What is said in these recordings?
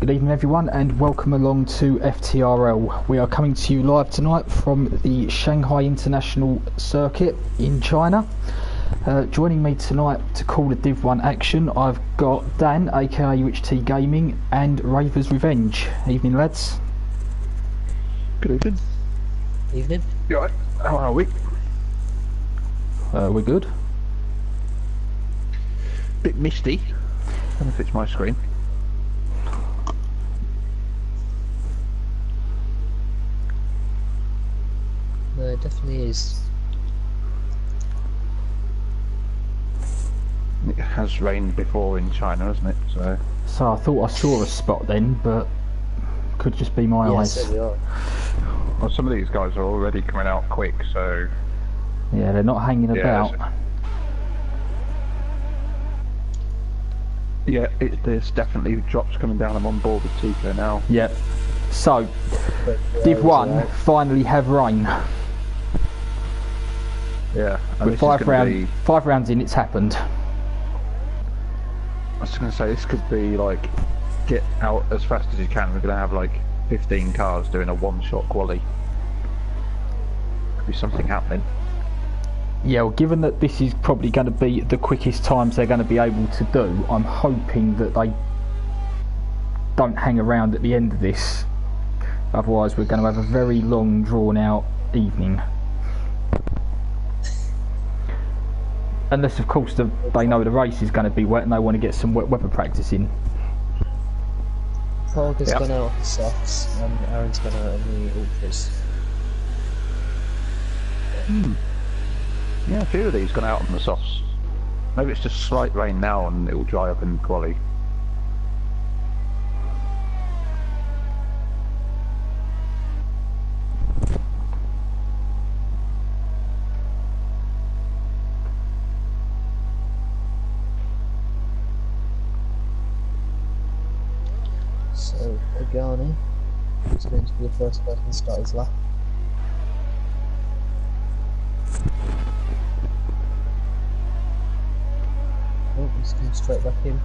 Good evening everyone and welcome along to FTRL. We are coming to you live tonight from the Shanghai International Circuit in China. Joining me tonight to call the Div1 action, I've got Dan, aka UHT Gaming, and Raver's Revenge. Evening lads. Good evening. Evening. You alright? How are we? We're good. Bit misty. I don't know if it's my screen. No, it definitely is. It has rained before in China, hasn't it? So I thought I saw a spot then, but could just be my eyes. Yes, there we are. Well, some of these guys are already coming out quick, so... Yeah, they're not hanging about. Yeah, there's definitely drops coming down. I'm on board with Tico now. Yep. So, Div1 finally have rain. Yeah. With five rounds in, it's happened. I was going to say, this could be like, get out as fast as you can. We're going to have like 15 cars doing a one-shot quali. Could be something happening. Yeah, well, given that this is probably going to be the quickest times they're going to be able to do, I'm hoping that they don't hang around at the end of this. Otherwise, we're going to have a very long, drawn-out evening. Unless, of course, they know the race is going to be wet and they want to get some wet weather practice in. Parker's gone out on the softs and Aaron's gone out on the ultras. Yeah, a few of these gone out on the softs. Maybe it's just slight rain now and it'll dry up in quali. So, Pagani is going to be the first person to start his lap. Oh, he's coming straight back in.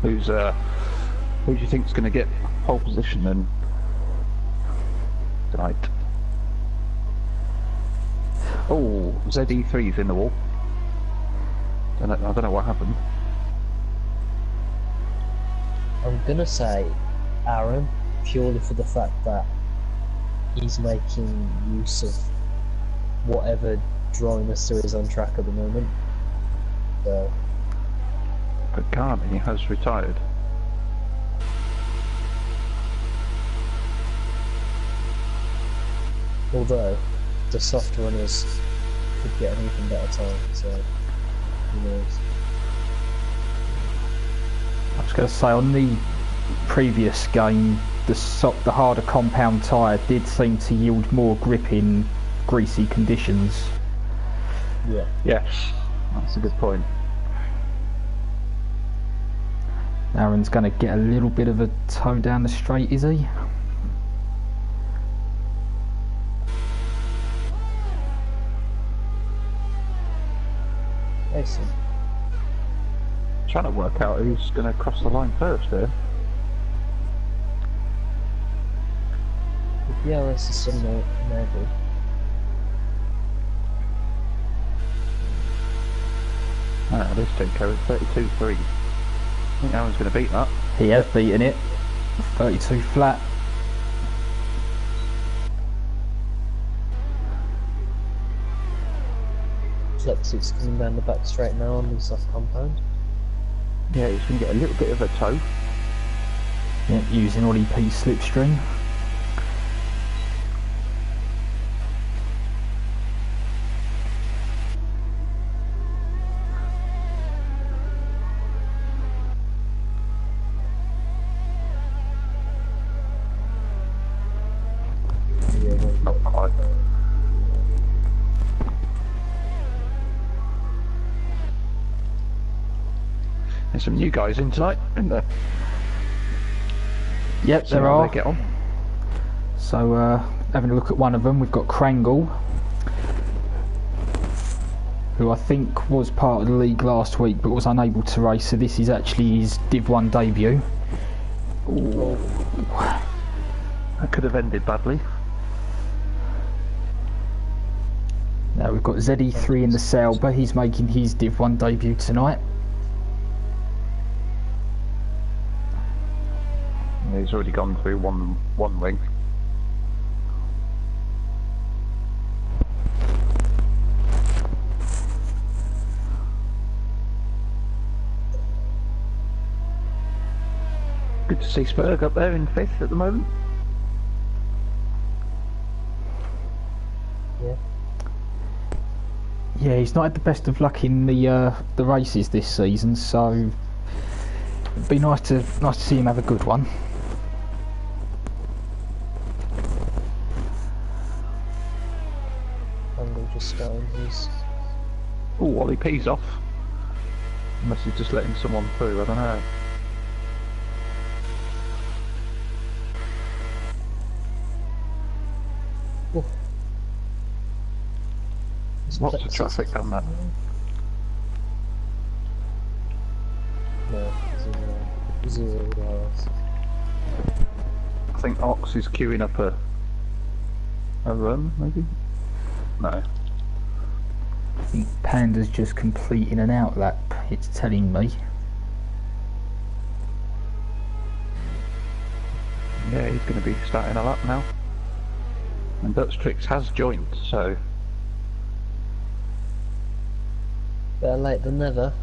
Who do you think is going to get pole position then tonight? Oh, ZE3's in the wall. I don't know what happened. I'm gonna say Aaron, purely for the fact that he's making use of whatever dryness there is on track at the moment. So. But Carney has retired. Although the soft runners could get an even better time, so who knows. I was going to say, on the previous game, the harder compound tyre did seem to yield more grip in greasy conditions. Yeah. Yes, that's a good point. Aaron's going to get a little bit of a toe down the straight, is he? Excellent. Trying to work out who's going to cross the line first there. The DRS is still maybe. Ah, this Tico is 32.3. I think Aaron's going to beat that. He has beaten it. 32 flat. Flex is coming down the back straight now on the soft compound. Yeah, he's going to get a little bit of a toe. Yep, using Ollie P's slipstream. Not quite. There's some new guys in tonight, isn't there? Yep, See there how are. they get on. So, having a look at one of them, we've got Krangle. who I think was part of the league last week but was unable to race, so this is actually his Div1 debut. Ooh. That could have ended badly. Now we've got ZE3 in the Sauber, he's making his Div1 debut tonight. Yeah, he's already gone through one wing. Good to see Spurg up there in 5th at the moment. Yeah. Yeah, he's not had the best of luck in the races this season, so it'd be nice to see him have a good one. Angle just starting his. Oh, Wally P's off. Unless he's just letting someone through, I don't know. Oh. Lots of traffic on that. No, zero hours. I think Ox is queuing up a run, maybe? No. I think Panda's just completing an outlap, it's telling me. Yeah, he's going to be starting a lap now. And Dutch Tricks has joined, so... Better late than never.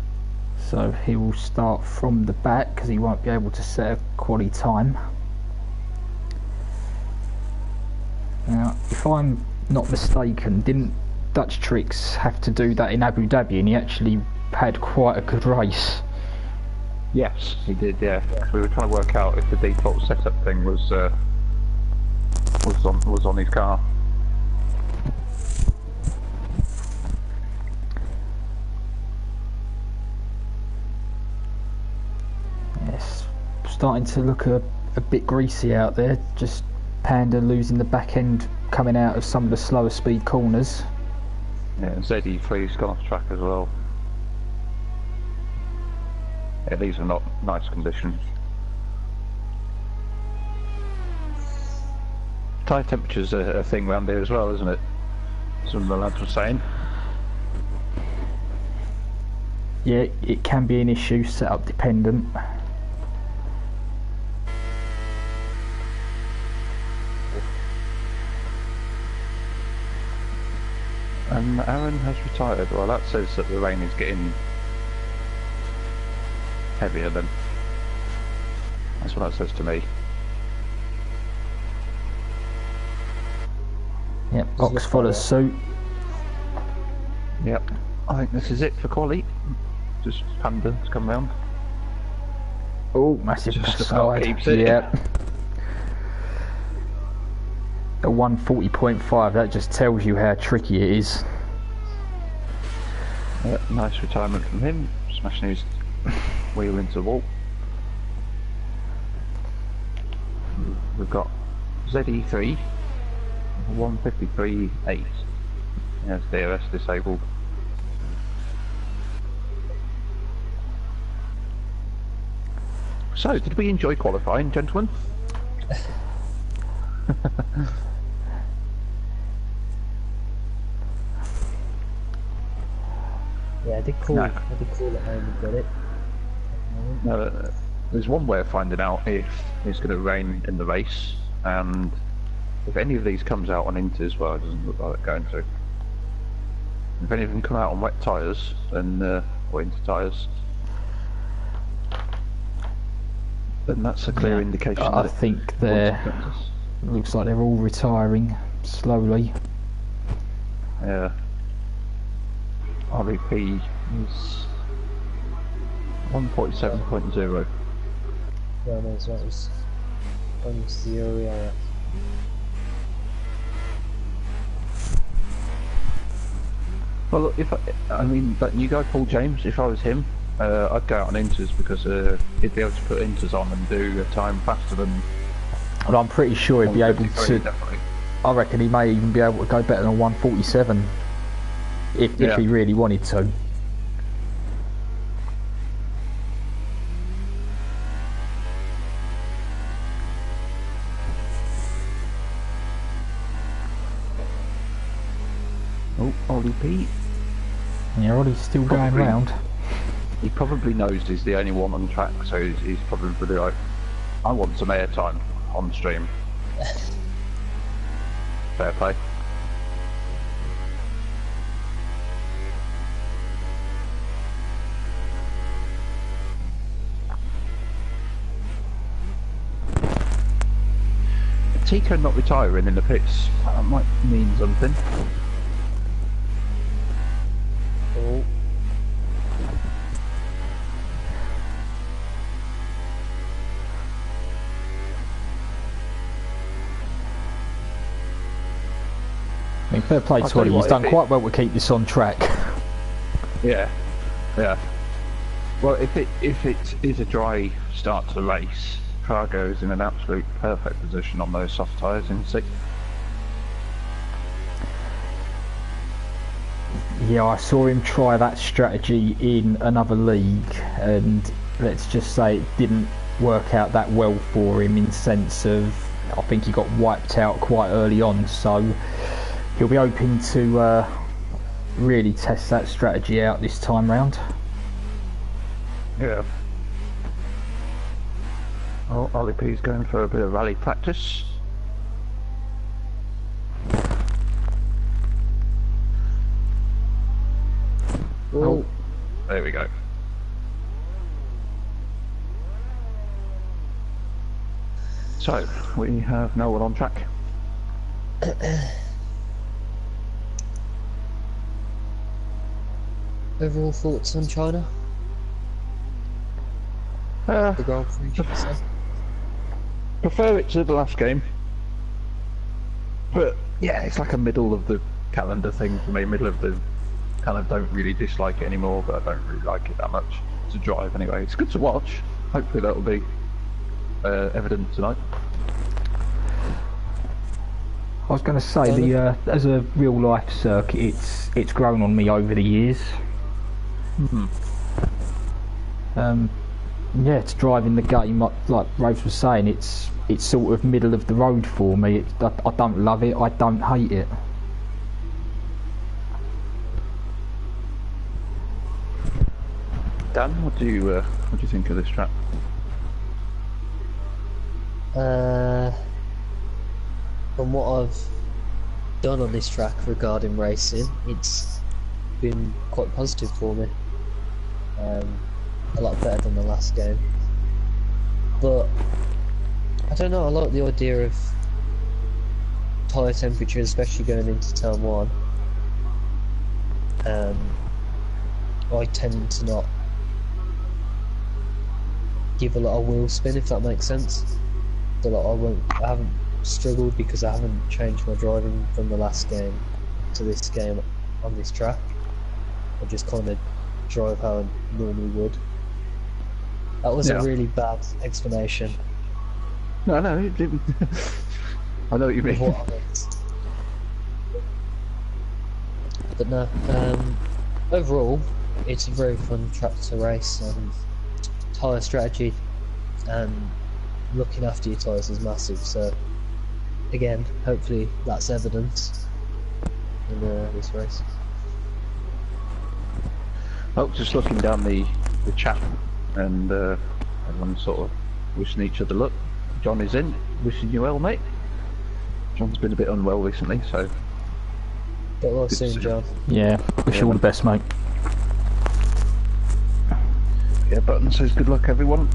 So he will start from the back because he won't be able to set a quali time. Now, if I'm not mistaken, didn't Dutch Tricks have to do that in Abu Dhabi, and he actually had quite a good race? Yes, he did, yeah. We were trying to work out if the default setup thing was on his car. Yes, starting to look a bit greasy out there. Just Panda losing the back end coming out of some of the slower speed corners. Yeah, and ZE3's gone off track as well. Yeah, these are not nice conditions. Tyre temperature's a thing around here as well, isn't it? Some of the lads were saying. Yeah, it can be an issue, setup dependent. And Aaron has retired. Well, that says that the rain is getting heavier then. That's what that says to me. Yep, Ox follows suit. Yep. I think this is it for quali. Just Panda to come round. Oh, massive Just about slide. keeps it. Yep. A 140.5, that just tells you how tricky it is. Yep, nice retirement from him. Smashing his wheel into the wall. We've got ZE3, 153.8. Yes, DRS disabled. So, did we enjoy qualifying, gentlemen? Yeah, I did call No. it home and got it. No, there's one way of finding out if it's going to rain in the race, and if any of these comes out on Inters, well, it doesn't look like it's going to. If any of them come out on wet tyres, then, or Inter tyres, then that's a clear indication I that think they're... looks like they're all retiring slowly. Yeah. RVP is 147.0. Yeah, no, so that was almost 0 hour. Well, look, if I mean, that new guy Paul James, if I was him, I'd go out on Inters because he'd be able to put Inters on and do a time faster than. Well, I'm pretty sure he'd be able to. Definitely. I reckon he may even be able to go better than 147. if he really wanted to. Oh, Ollie Pete. Yeah, Ollie's still going round. He probably knows he's the only one on track, so he's probably like, I want some airtime on stream. Fair play. Tico not retiring in the pits, that might mean something. Oh. I mean, fair play to Ollie, he's done quite well to keep this on track. Yeah, yeah. Well, if it is a dry start to the race, Fargo is in an absolute perfect position on those soft tyres in 6th. Yeah, I saw him try that strategy in another league, and let's just say it didn't work out that well for him in sense of, I think he got wiped out quite early on, so he'll be hoping to really test that strategy out this time round. Yeah. Oh, Ollie P's going for a bit of rally practice. Oh, there we go. So, we have no one on track. Overall thoughts on China? The Grand Prix, should I say? Prefer it to the last game. But, yeah, it's like a middle of the calendar thing for me, middle of the... kind of don't really dislike it anymore, but I don't really like it that much to drive anyway. It's good to watch. Hopefully that'll be evident tonight. I was going to say, the as a real life circuit, it's grown on me over the years. Yeah, it's driving the game like Rose was saying. It's sort of middle of the road for me. I don't love it. I don't hate it. Dan, what do you think of this track? From what I've done on this track regarding racing, it's been quite positive for me. A lot better than the last game. But I don't know, I like the idea of tyre temperature, especially going into turn 1. I tend to not give a lot of wheel spin, if that makes sense. So like I haven't struggled because I haven't changed my driving from the last game to this game on this track. I just kind of drive how I normally would. That was a really bad explanation. No, it didn't. I know what you mean. What I meant. But no, overall, it's a very fun track to race, and tyre strategy and looking after your tyres is massive. So again, hopefully that's evident in this race. Oh, just looking down the chat, and everyone's sort of wishing each other luck. John is in, wishing you well, mate. John's been a bit unwell recently, so... Get well soon, John. Yeah, wish you all the best, mate. Yeah, Button says good luck, everyone.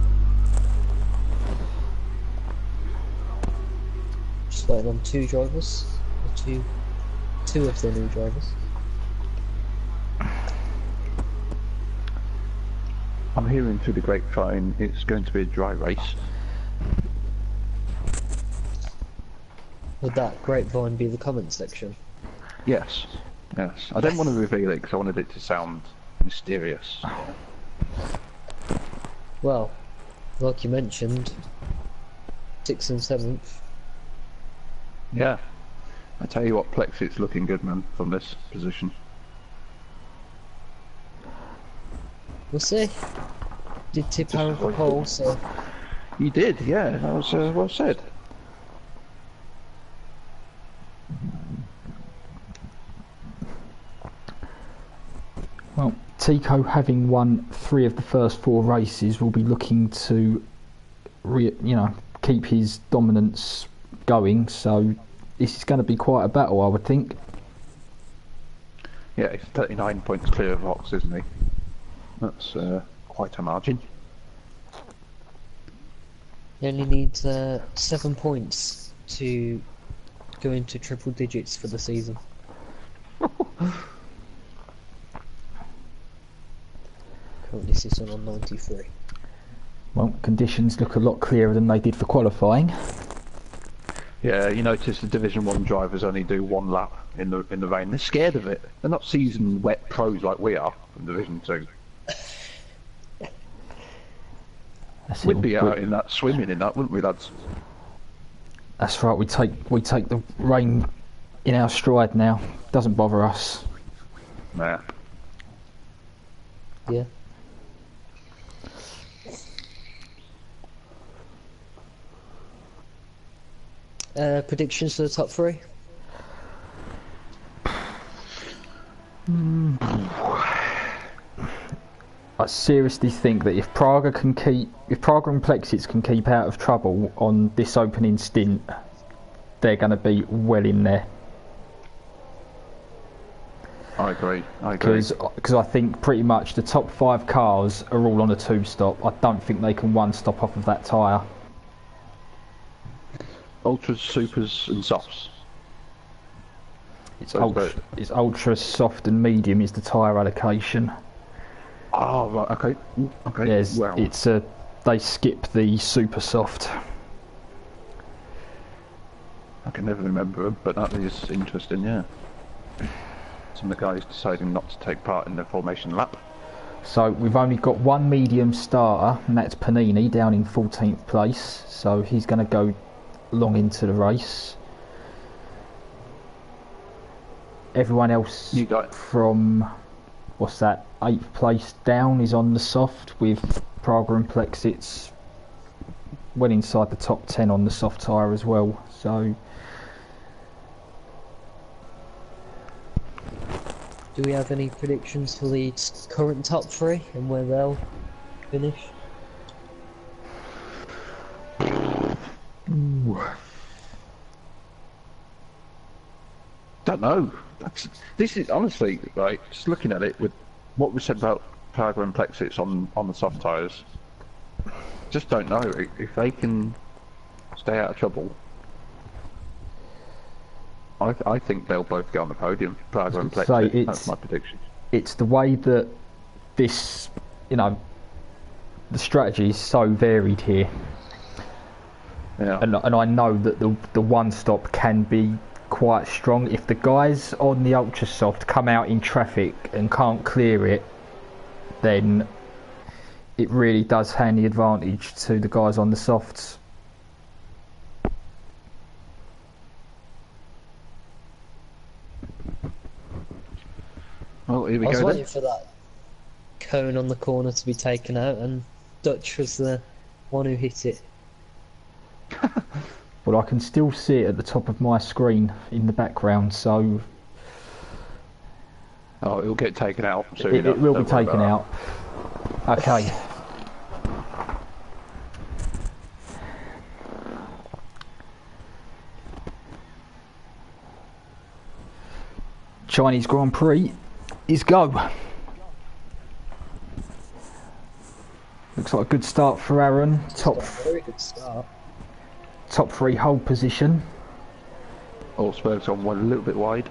Just waiting on 2 drivers. Or two of the new drivers. I'm hearing through the grapevine it's going to be a dry race. Would that grapevine be the comment section? Yes, yes. I didn't want to reveal it because I wanted it to sound mysterious. Well, like you mentioned, 6th and 7th. Yeah. I tell you what, Plex, it's looking good, man, from this position. We'll see. Did tip Aaron for pole, so You did, yeah. That was well said. Well, Tico, having won 3 of the first 4 races, will be looking to, keep his dominance going. So this is going to be quite a battle, I would think. Yeah, he's 39 points clear of Vox, isn't he? That's quite a margin. he only needs 7 points to go into triple digits for the season. Currently sits on 93. Well, conditions look a lot clearer than they did for qualifying. Yeah, you notice the Division 1 drivers only do 1 lap in the rain. They're scared of it. They're not seasoned wet pros like we are from Division 2. We'd be out in that, swimming in that, wouldn't we, lads? That's right. We take the rain in our stride now. Doesn't bother us. Nah. Yeah. Predictions for the top 3? I seriously think that if Praga and Plexits can keep out of trouble on this opening stint, they're going to be well in there. I agree. Because I think pretty much the top 5 cars are all on a 2-stop. I don't think they can 1-stop off of that tyre. Ultras, supers, and softs. It's ultra, soft, and medium is the tyre allocation. Oh, right. Okay. Okay. Yes, Wow. they skip the super soft. I can never remember them, but that is interesting. Yeah. Some of the guys deciding not to take part in the formation lap. So we've only got 1 medium starter, and that's Panini down in 14th place. So he's going to go long into the race. Everyone else from, 8th place down is on the soft, with Praga and Plexits well inside the top 10 on the soft tyre as well. So Do we have any predictions for the current top 3 and where they'll finish? Don't know. This is honestly, right, just looking at it with what we said about Praga and Plexits on the soft tyres, just don't know if they can stay out of trouble. I think they'll both go on the podium, Praga and Plexits. That's my prediction. It's the way that this, the strategy is so varied here. Yeah. And I know that the 1-stop can be quite strong. If the guys on the ultra soft come out in traffic and can't clear it, then it really does hand the advantage to the guys on the softs. Well, here we I was go waiting then. for that cone on the corner to be taken out, and Dutch was the one who hit it. Well, I can still see it at the top of my screen in the background, so Oh, it'll get taken out soon. it will be taken out. Okay. Chinese Grand Prix is go. Looks like a good start for Aaron. Very good start. Top 3 hold position. Augsburg's on one a little bit wide.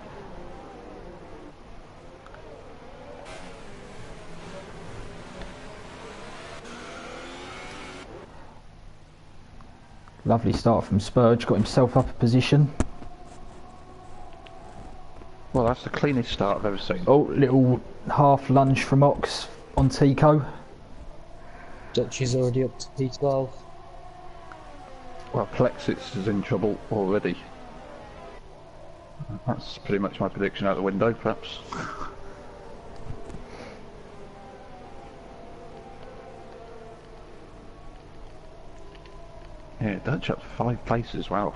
Lovely start from Spurge, got himself up a position. Well, that's the cleanest start I've ever seen. Oh, little half lunge from Ox on Tico. Dutch is already up to P12. Well, Plexits is in trouble already. That's pretty much my prediction out the window, perhaps. Yeah, Dutch up 5 places, wow.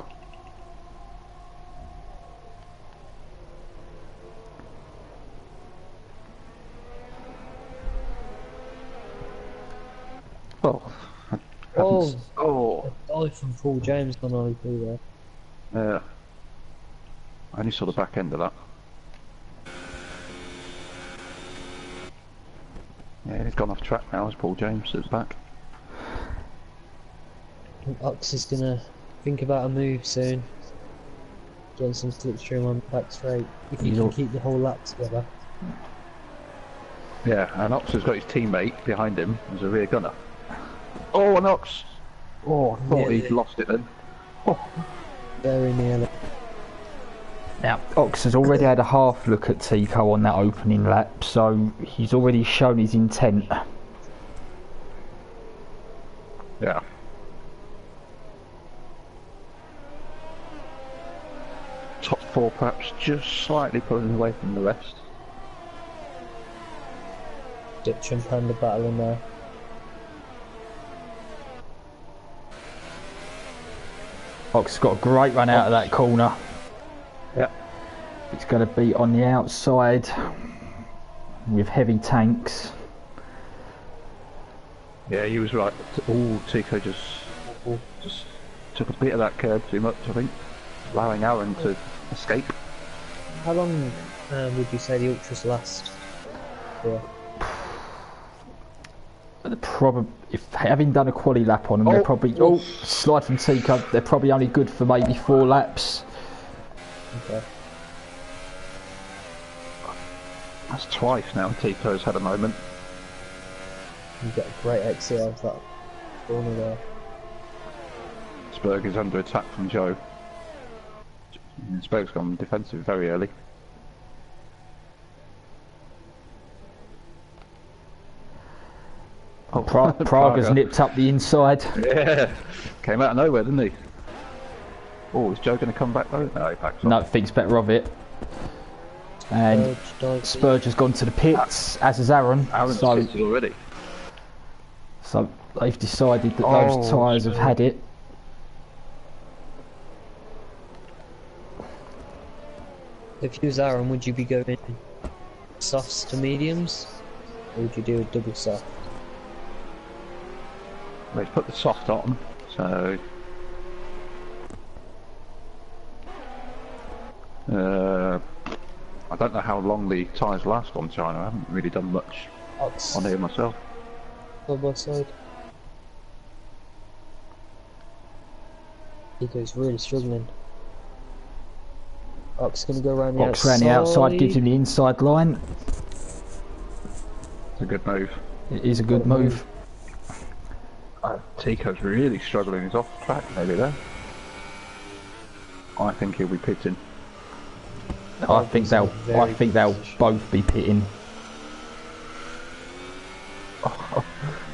Well, I Oh, oh, a dive from Paul James on Ollie P there. yeah. I only saw the back end of that. Yeah, he's gone off track now as Paul James is back. I think Ox is gonna think about a move soon. Getting some slipstream on back straight. If he can keep the whole lap together. Yeah, and Ox has got his teammate behind him as a rear gunner. Oh, and Ox! Oh, I thought he'd lost it then. Oh. Very nearly. Now, Ox has already had a half look at Tico on that opening lap, so he's already shown his intent. Yeah. Top 4 perhaps just slightly pulling away from the rest. Dutch and Panda battling there. Ox has got a great run out of that corner. Yeah. It's going to be on the outside with heavy tanks. Yeah, he was right. Oh, Tico just took a bit of that curb too much, I think, allowing Aaron to escape. How long would you say the ultras last? Yeah. If having done a quali lap on them, they're probably slide from Tico. They're probably only good for maybe 4 laps. Okay. That's twice now Tico's had a moment. You get a great exit out of that corner there. Spurg is under attack from Joe. Spurg's gone defensive very early. Oh, Praga's nipped up the inside. Yeah, came out of nowhere, didn't he? Oh, is Joe going to come back though? No, he backs off. No, thinks better of it. And Spurge has gone to the pits, as has Aaron. Aaron's pitted already. So they've decided that those tyres have had it. If you was Aaron, would you be going softs to mediums? Or would you do a double soft? Well, he's put the soft on, so... I don't know how long the tyres last on China. I haven't really done much on here myself. Side by side. Nico's really struggling. Ox gonna go around the outside. Ox around the outside, gives him the inside line. It's a good move. It is a good move. Tico's really struggling. He's off track maybe there. I think he'll be pitting. I think they'll both be pitting.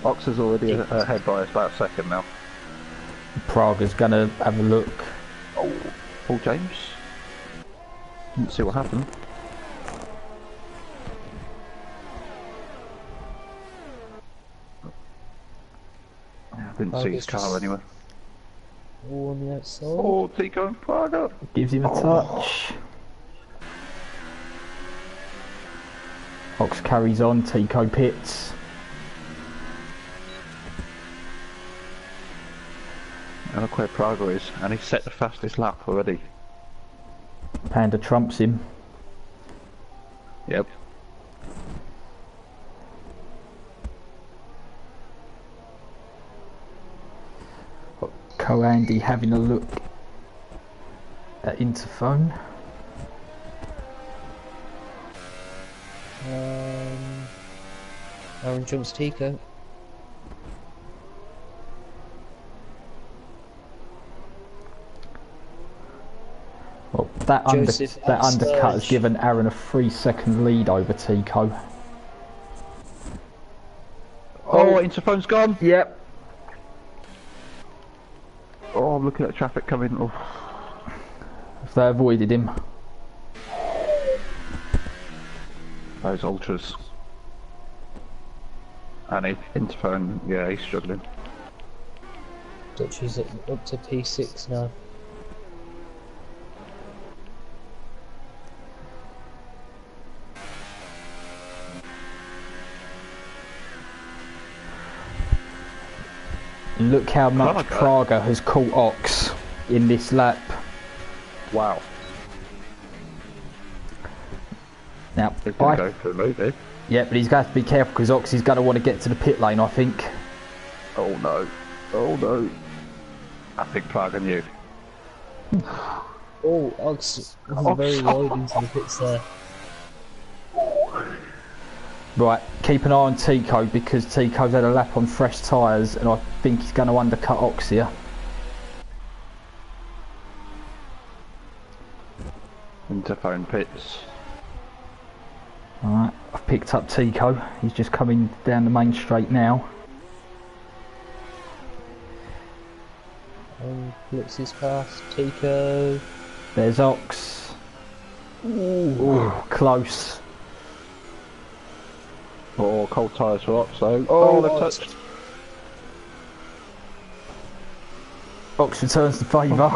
Ox is already ahead by about a second now. Praga's gonna have a look. Oh, Paul James. Didn't see what happened. Didn't see his car anywhere. All on the outside. Oh, Tico and Praga. Gives him a touch. Ox carries on, Tico pits. And look where Praga is, and he's set the fastest lap already. Panda trumps him. Yep. Co-Andy having a look at interphone. Aaron jumps Tico. Well, that undercut has given Aaron a 3-second lead over Tico. Oh, interphone's gone. Yep. Oh, I'm looking at the traffic coming. Oh. If they avoided him. Those ultras. And interphone, yeah, he's struggling. Dutch is up to P6 now. Look how much Praga has caught Ox in this lap. Wow. Now, He's going to go for a move, eh? Yeah, but he's got to be careful because Ox is going to want to get to the pit lane, I think. Oh no. Oh no. I think Praga knew. Oh, Ox was very wide into the pits there. Right, keep an eye on Tico because Tico's had a lap on fresh tyres and I think he's going to undercut Ox here. Interphone pits. Alright, I've picked up Tico. He's just coming down the main straight now. And looks his past Tico. There's Ox. Ooh, close. Oh, cold tyres for Ox though. Oh, they've touched. Ox returns the favour.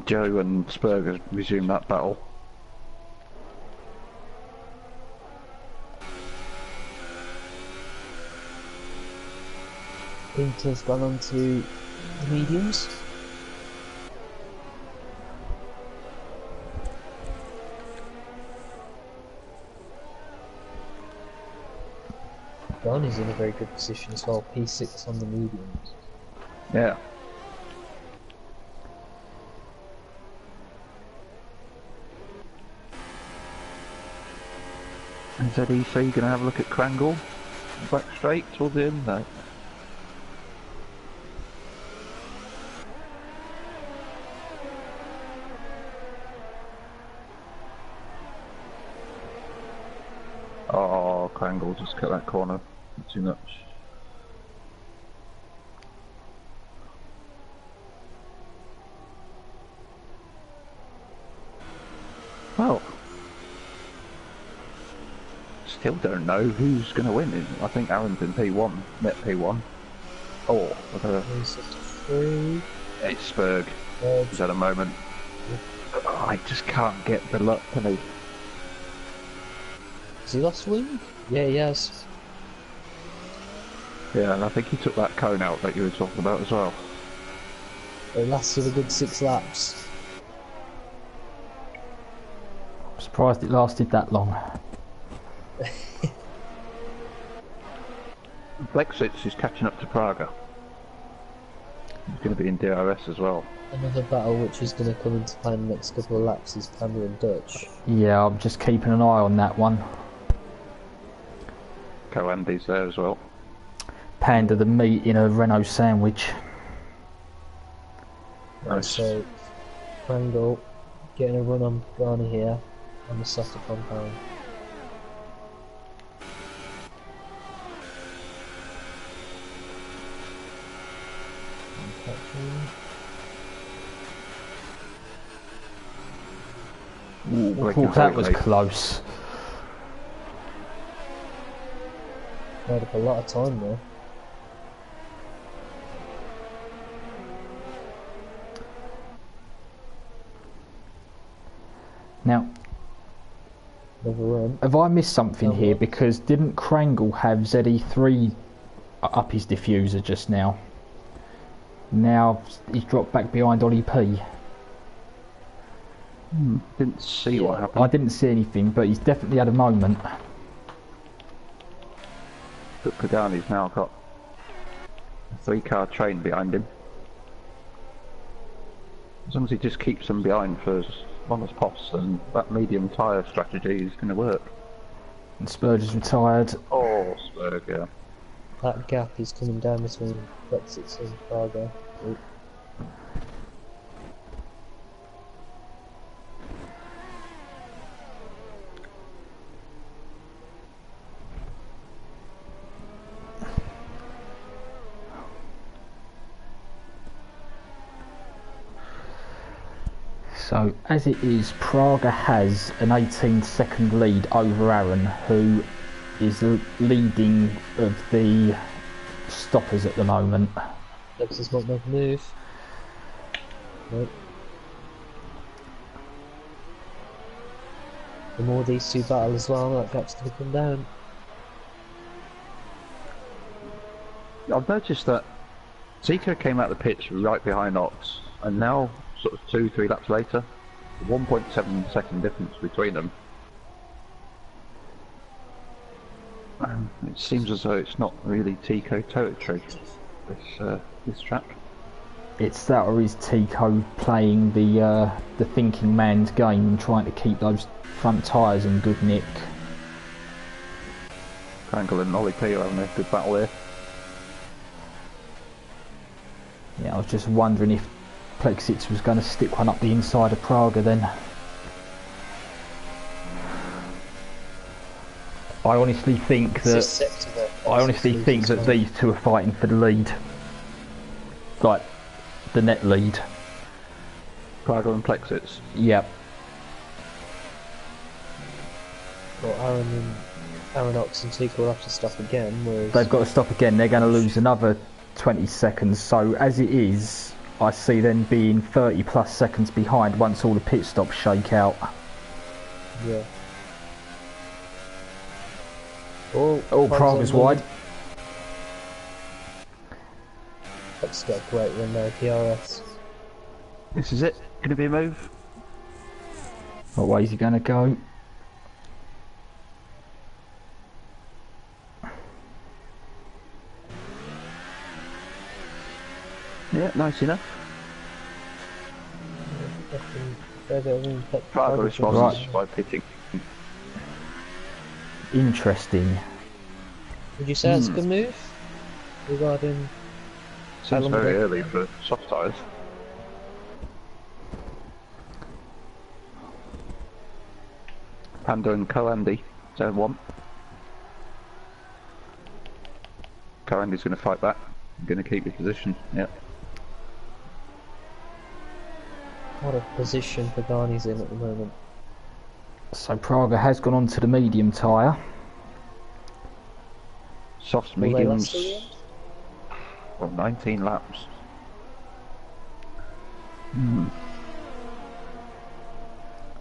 Joe and Spurger resume that battle. Inter's gone on to the mediums. Don is in a very good position as well, P6 on the mediums. Yeah. Is that EC going to have a look at Krangle? Back straight towards the end though. Oh, Krangle just cut that corner too much. Well, still don't know who's going to win. I think Aaron's in P1, net P1. Oh, whatever. It's Spurg. He's at a moment. Oh, I just can't get the luck, can he? Has he lost wing? Yeah, he has. Yeah, and I think he took that cone out that you were talking about as well. It lasted a good 6 laps. I'm surprised it lasted that long. Blexitz is catching up to Praga. He's going to be in DRS as well. Another battle which is going to come into play in the next couple of laps is Panda and Dutch. Yeah, I'm just keeping an eye on that one. Co-Andy's there as well. Panda the meat in a Renault sandwich. Nice. So, Krangle getting a run on Ghana here on the softer compound. Ooh, that was close. Made up a lot of time there. Now, have I missed something here? Because didn't Krangle have ZE3 up his diffuser just now? Now he's dropped back behind Ollie P. Didn't see what happened. I didn't see anything, but he's definitely had a moment. But Pagani's now got a 3-car train behind him. As long as he just keeps them behind for as long as possible, then that medium tyre strategy is going to work. And Spurger's retired. Oh, Spurg, yeah. That gap is coming down between Brexit and Praga. So as it is, Praga has an 18-second lead over Aaron, who is leading of the stoppers at the moment. Lexus won't make a move. Nope. The more these two battle as well, that gap's going to come down. I've noticed that Tico came out of the pits right behind Ox, and now, sort of 2-3 laps later, 1.7 second difference between them. It seems as though it's not really Tico territory, this track. It's that, or is Tico playing the thinking man's game and trying to keep those front tyres in good nick? Krangle and Ollie P are having a good battle here. Yeah, I was just wondering if Plexits was going to stick one up the inside of Praga then. I honestly think that these two are fighting for the lead, like the net lead. Praga and Plexits. Yep. Well, Aaron Ox and Tico will have to stop again, whereas... They've got to stop again. They're going to lose another 20 seconds. So as it is, I see them being 30 plus seconds behind once all the pit stops shake out. Yeah. Oh, Praga's wide. Let's get a great run there, PRS. This is it. Going to be a move. What way is he going to go? Yeah, nice enough. Praga responds by pitting. Interesting. Would you say that's a good move? Regarding... Seems very early for soft tyres. Panda and Coandy, zone 1. Coandy's going to fight back. Going to keep his position, yeah. What a position Pagani's in at the moment. So Praga has gone on to the medium tyre. Soft mediums. Well, 19 laps.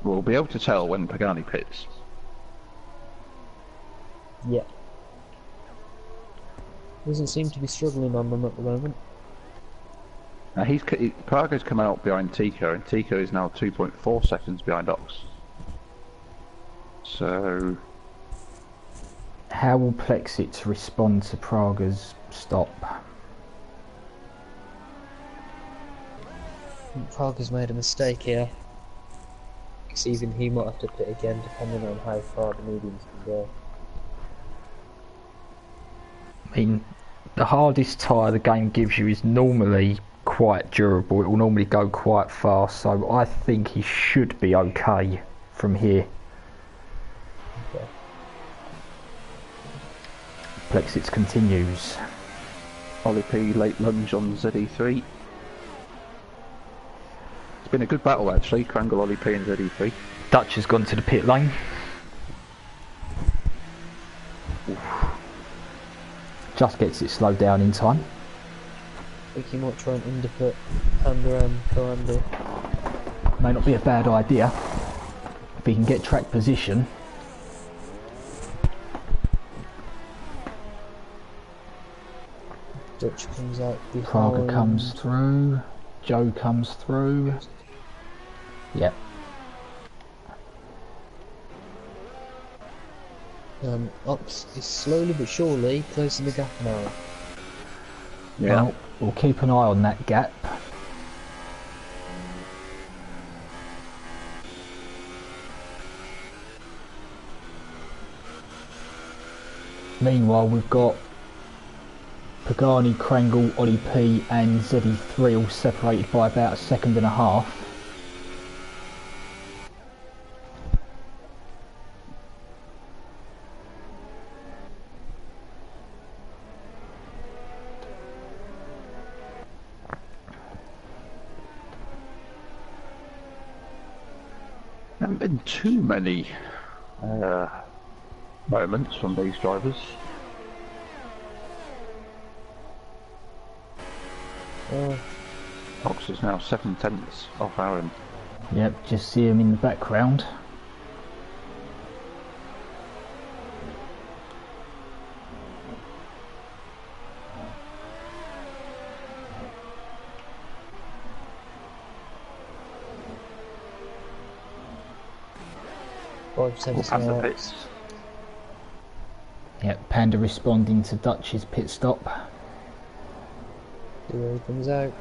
We'll be able to tell when Pagani pits. Yeah. Doesn't seem to be struggling on them at the moment. Now Praga's come out behind Tico, and Tico is now 2.4 seconds behind Ox. So... how will Plexits respond to Praga's stop? Praga's made a mistake here. Because even he might have to pit again, depending on how far the mediums can go. I mean, the hardest tyre the game gives you is normally quite durable. It will normally go quite fast, so I think he should be okay from here. Okay. Plexits continues. Ollie P late lunge on ZE3. It's been a good battle actually, Krangle, Ollie P and ZE3. Dutch has gone to the pit lane. Just gets it slowed down in time. I think he might try and undercut Panda and Coanda. May not be a bad idea if he can get track position. Dutch comes out behind. Praga comes through. Joe comes through. Yep. Ox is slowly but surely closing the gap now. Yeah. Well, we'll keep an eye on that gap. Meanwhile, we've got Pagani, Krangle, Ollie P and ZE3 all separated by about a second and a half. haven't been too many moments from these drivers. Ox is now 7/10 off Aaron. Yep, just see him in the background. Panda pits. Yep, Panda responding to Dutch's pit stop. See where he comes out.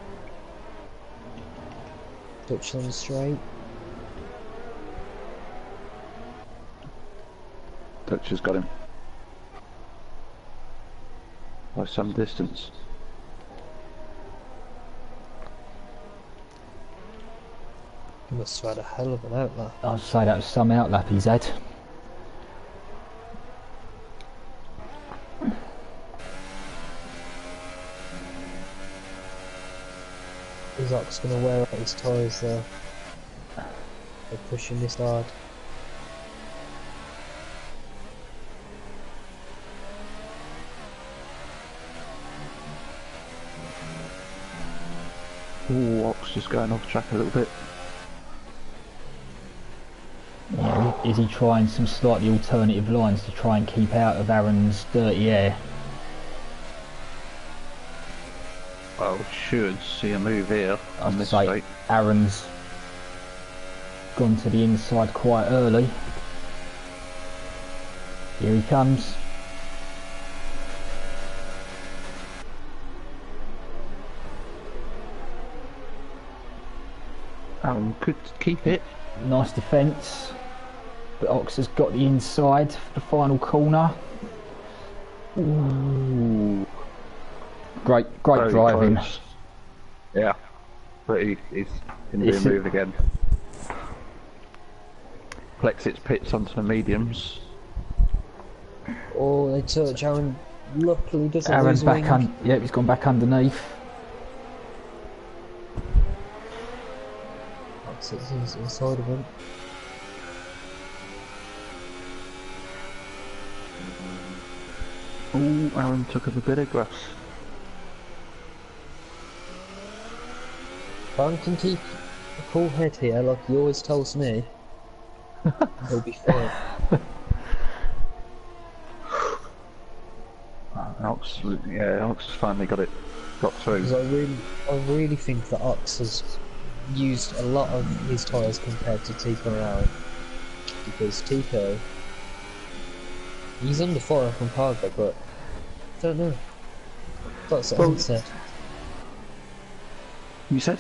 Dutch on straight. Dutch has got him by some distance. He must have had a hell of an outlap. I'd say that was some outlap he's had. Is Ox going to wear out his tyres there? They're pushing this hard. Ooh, Ox just going off track a little bit. Yeah, is he trying some slightly alternative lines to try and keep out of Aaron's dirty air? Well, should see a move here on this I'd say straight. Aaron's gone to the inside quite early. Here he comes. Aaron could keep it. Nice defence, but Ox has got the inside for the final corner. Ooh, Great very driving. close. Yeah, but he's going to be a move again. Plexits pits onto the mediums. Oh, they touch. Aaron luckily doesn't Aaron's lose back wing. yep, he's gone back underneath. Ox sits inside of him. Ooh, Aaron took up a bit of grass. Aaron can keep a cool head here, like he always tells me. He'll be fine. Ox, yeah, Ox finally got through. Because I really think that Ox has used a lot of his tyres compared to Tico and Aaron. Because Tico, he's under fire from Parga, but I don't know. That's what I said. You said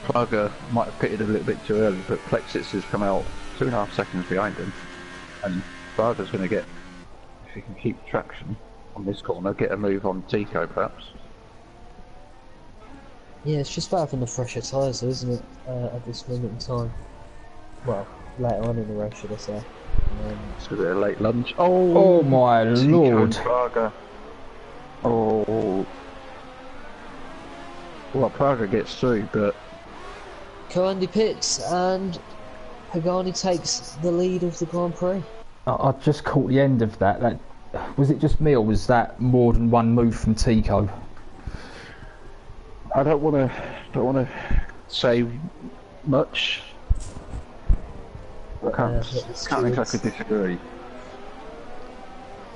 Praga might have pitted a little bit too early, but Plexits has come out 2.5 seconds behind him, and Praga's going to get, if he can keep traction on this corner, get a move on Tico perhaps. Yeah, it's just about having the fresher tyres, isn't it? At this moment in time. Well, later on in the race, should I say? It's going to be a late lunge. Oh my Tico lord! and Praga. Oh. Well, Praga gets through, but Coandi pits and Pagani takes the lead of the Grand Prix. I just caught the end of that. That was it. Just me, or was that more than one move from Tico? I don't want to say much. I can't exactly disagree.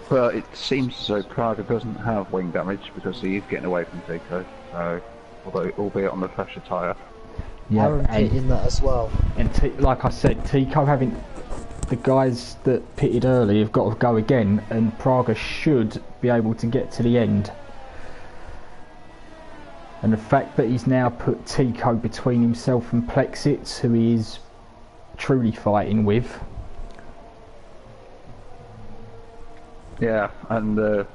But it seems as though Praga doesn't have wing damage because he is getting away from Tico. So, although albeit on the fresher tyre. Yeah, Aaron pitting that as well. And like I said, Tico having the guys that pitted early have got to go again, and Praga should be able to get to the end. And the fact that he's now put Tico between himself and Plexits, who he is truly fighting with. Yeah, and I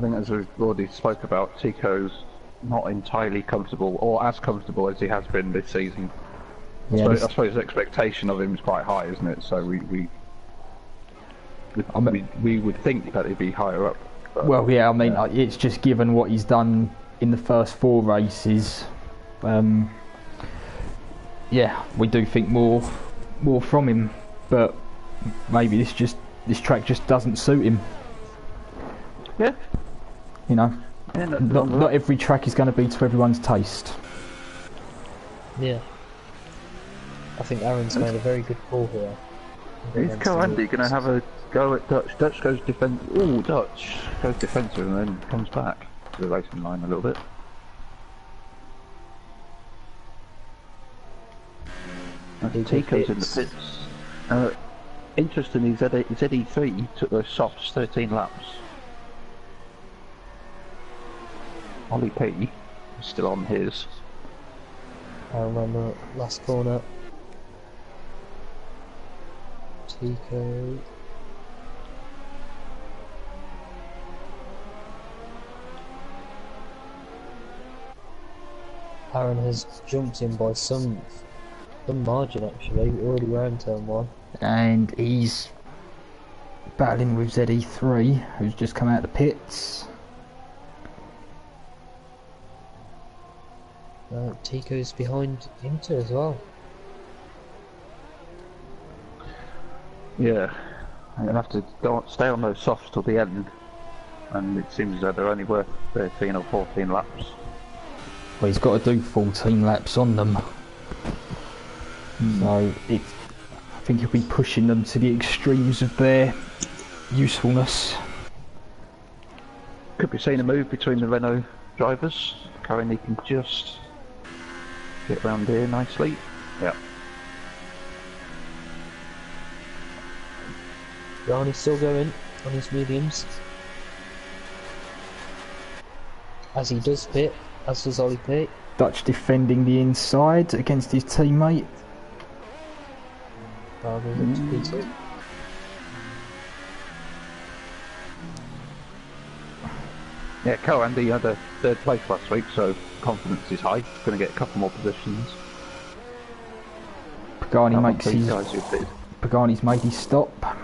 think as we've already spoke about, Tico's not entirely comfortable, or as comfortable as he has been this season. Yeah, I suppose the expectation of him is quite high, isn't it? So we would think that he'd be higher up. But, well, yeah, I mean, it's just given what he's done in the first 4 races. Yeah, we do think more from him. but maybe this track just doesn't suit him. Yeah. You know, Yeah, not every track is going to be to everyone's taste. Yeah. I think Aaron's made a very good call here. Is Andy going to have a go at Dutch? Dutch goes Dutch goes defensive and then comes back to the racing line a little bit. Tico's in the pits. Interestingly, ZE3 took those softs 13 laps. Ollie P is still on his. I remember last corner. Tico. Aaron has jumped in by some margin actually, already around turn 1. And he's battling with ZE3, who's just come out of the pits. Tico's behind Inter as well. Yeah, I'm going to have to stay on those softs till the end. And it seems as though they're only worth 13 or 14 laps. Well, he's got to do 14 laps on them. So I think he'll be pushing them to the extremes of their usefulness. Could be seeing a move between the Renault drivers. Currently can just get round here nicely. Yeah. Ronnie's still going on his mediums. As he does pit, as does Ollie P. Dutch defending the inside against his teammate. Yeah, Andy had a third place last week, so confidence is high. Going to get a couple more positions. Pagani's made his stop.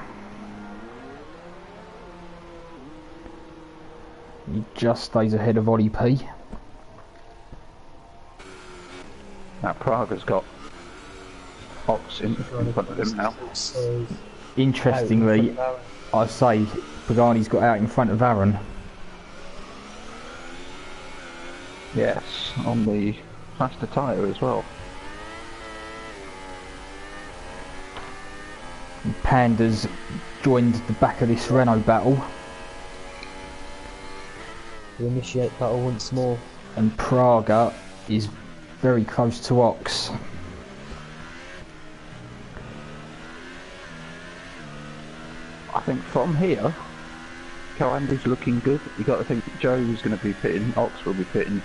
He just stays ahead of Ollie P. Now Praga's got Ox in front of him now. Interestingly, I say Pagani's got out in front of Aaron. Yes, on the faster tyre as well. Panda's joined the back of this Renault battle. To initiate battle once more. And Praga is very close to Ox. I think from here, Andy's looking good. You got to think Joe's going to be pitting, Ox will be pitting.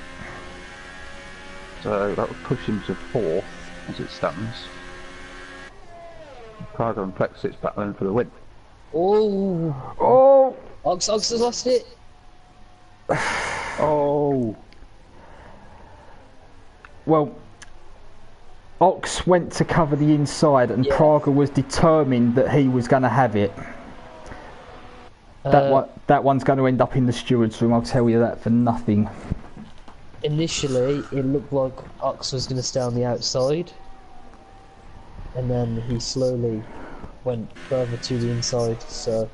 So that will push him to 4th as it stands. Praga and Plexit's battling for the win. Oh! Ox has lost it. Oh! Well, Ox went to cover the inside and Praga was determined that he was going to have it. That one's going to end up in the steward's room, I'll tell you that for nothing. Initially, it looked like Ox was going to stay on the outside. And then he slowly went further to the inside, so...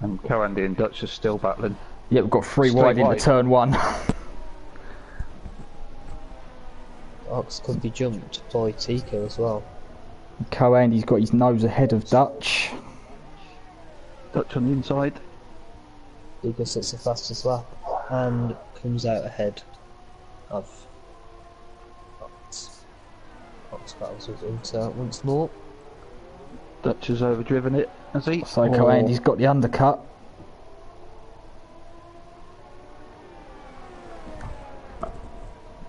And Andy and Dutch are still battling. Yeah, we've got 3 wide into turn 1. Ox could be jumped by Tico as well. Andy's got his nose ahead of Dutch. Dutch on the inside. Tico sets the fastest lap and comes out ahead of Ox. Ox battles with Inter once more. Dutch has overdriven it, has he? So Andy's got the undercut.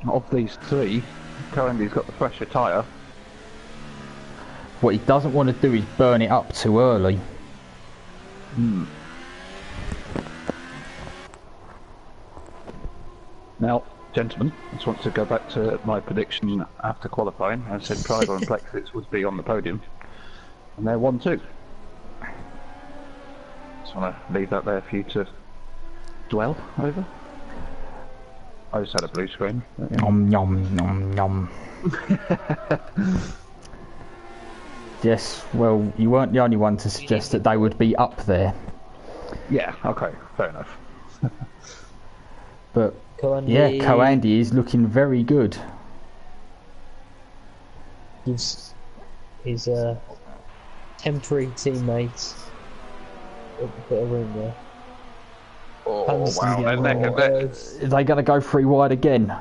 Of these 3, Andy's got the fresher tyre. What he doesn't want to do is burn it up too early. Now, gentlemen, I just want to go back to my prediction after qualifying. I said Praga and Plexits would be on the podium, and they're 1-2. Just want to leave that there for you to dwell over. I just had a blue screen. Nom nom nom nom. Yes, well, you weren't the only one to suggest that they would be up there. Yeah, okay, fair enough. But Coandy yeah, Coandy is looking very good. gives his temporary teammates a bit of room there. Oh, Panda's wow, gonna get Are they going to go 3 wide again?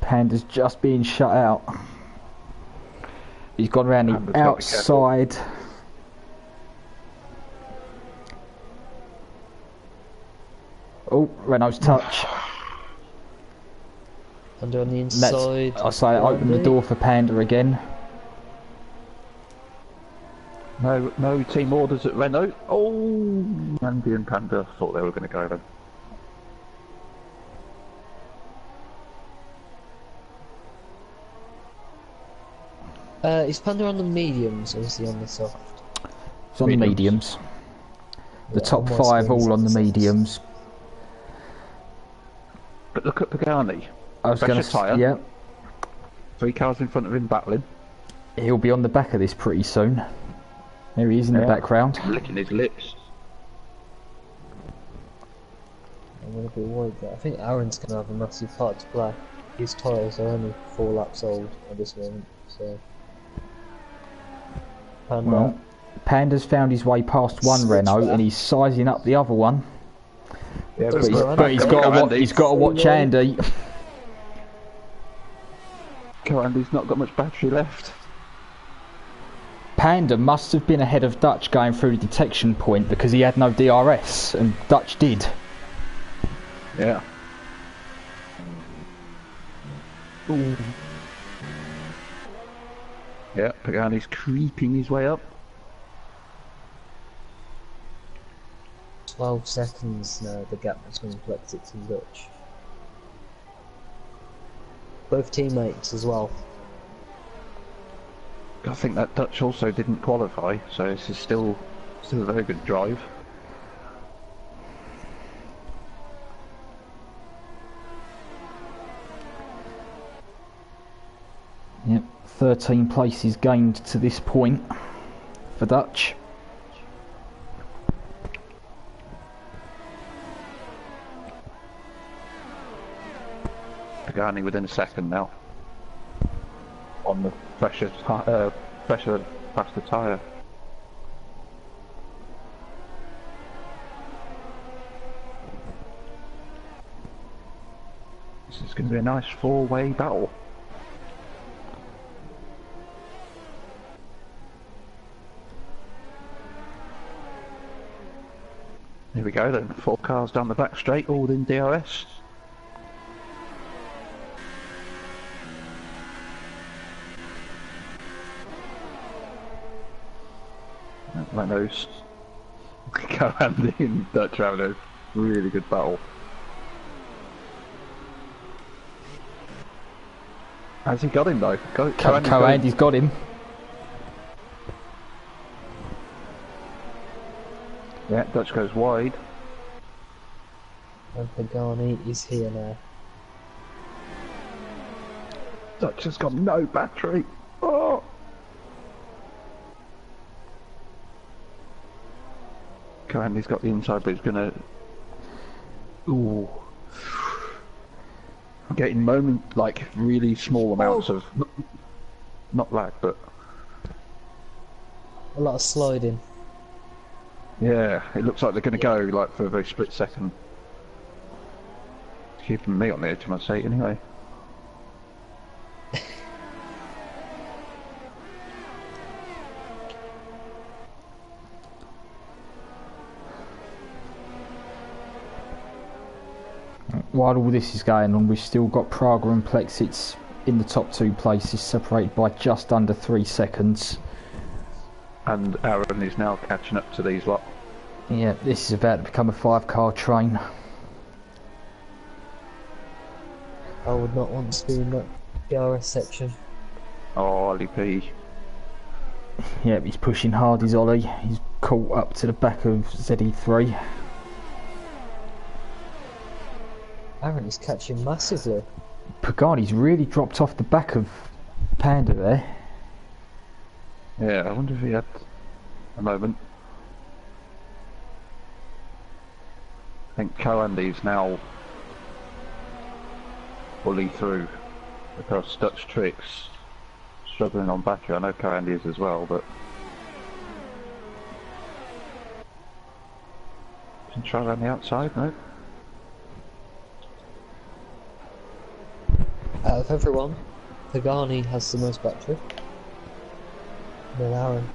Panda's just being shut out. He's gone round Panda's the got to be careful. outside. Oh, Renault's touch. Panda on the That's, inside. I say, open the door for Panda again. No team orders at Renault. Oh, Andy and Panda thought they were going to go then. Is Panda on the mediums or is he on the soft? It's on the mediums. The Yeah, top on my 5 screen all it's on the softs. mediums. But look at Pagani. I was going Precious to, tyre. yeah, 3 cars in front of him battling. he'll be on the back of this pretty soon. There he is in the Yeah. background. Licking his lips. I'm going to be worried that I think Aaron's going to have a massive part to play. His tyres are only 4 laps old at this moment, so. Panda, Well, Panda's found his way past one Renault and he's sizing up the other one. Yeah, But he's, Andy. but he's got to watch. He's got to watch Andy. Andy's not got much battery left. Panda must have been ahead of Dutch going through the detection point because he had no DRS and Dutch did. Yeah. Ooh. Yeah, Pagani's creeping his way up. 12 seconds now, the gap between Plexix and Dutch. Both teammates as well. I think that Dutch also didn't qualify, so this is still a very good drive. Yep, 13 places gained to this point for Dutch. Pagani within a second now. On the pressure faster tyre. This is going to be a nice 4-way battle. Here we go then, 4 cars down the back straight, all in DRS. Renault's go Andy and Dutch having a really good battle. Has he got him though? Coandy's got him. Yeah, Dutch goes wide. And Pagani is here now. Dutch has got no battery. Oh! Coandy's got the inside, but he's gonna. Ooh. Getting really small amounts of. Not lag, but. A lot of sliding. Yeah, it looks like they're gonna go for a very split second. It's keeping me on the edge of my seat anyway. While all this is going on, we've still got Praga and Plexits in the top 2 places, separated by just under 3 seconds. And Aaron is now catching up to these lot. Yeah, this is about to become a 5-car train. I would not want to be in that DRS section. Oh, Ollie P. Yeah, he's pushing hard, is Ollie. He's caught up to the back of ZE3. Aaron is catching massively. Pagani's really dropped off the back of Panda there. Yeah, I wonder if he had a moment. I think Coandy's now fully through across Dutch tricks, struggling on battery. I know Coandy is as well, but can try around the outside, no? Out of everyone, Pagani has the most battery. Then Aaron.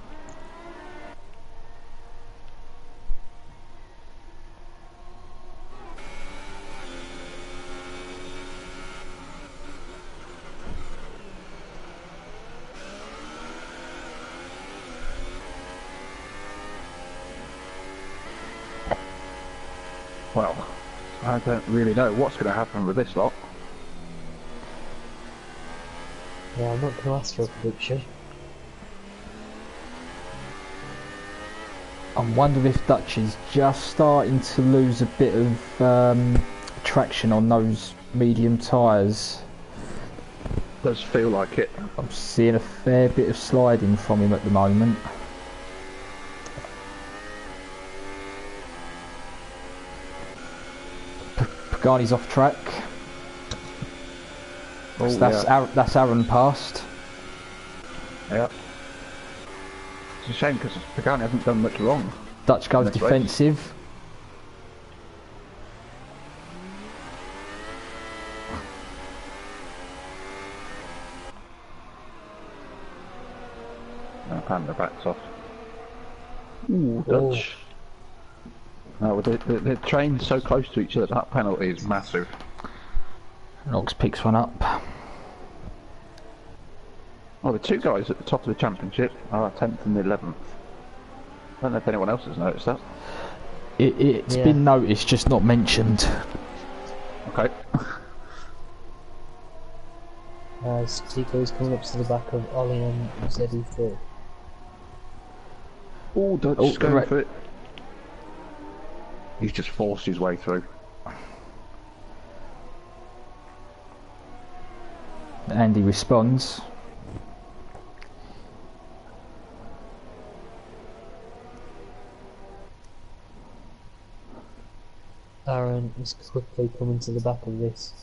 Well, I don't really know what's going to happen with this lot. Yeah, I'm not going to ask for a prediction. I'm wondering if Dutch is just starting to lose a bit of traction on those medium tyres. Does feel like it. I'm seeing a fair bit of sliding from him at the moment. Pagani's off track. Oh, So that's Aaron past. Yeah. It's a shame because Pagani hasn't done much wrong. Dutch goes That's defensive. Panda backs off. Ooh, Dutch. No, the train's so close to each other, that penalty is massive. Knox picks one up. Well, the two guys at the top of the championship are 10th and 11th. I don't know if anyone else has noticed that. It's been noticed, just not mentioned. Okay. As Tico's coming up to the back of Ollie and ZE3. Oh, Dutch is going for it. He's just forced his way through. Andy responds. Aaron is quickly coming to the back of this.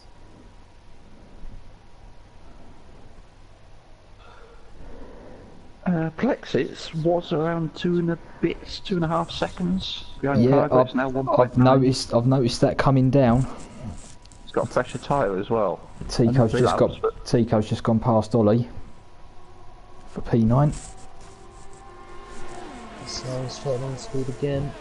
Plexus was around 2.5 seconds behind Yeah, Cargo. It's now 1.9. I've noticed that coming down. It's got a fresher tyre as well. Tico's just gone past Ollie for P9. So he's straight on speed again.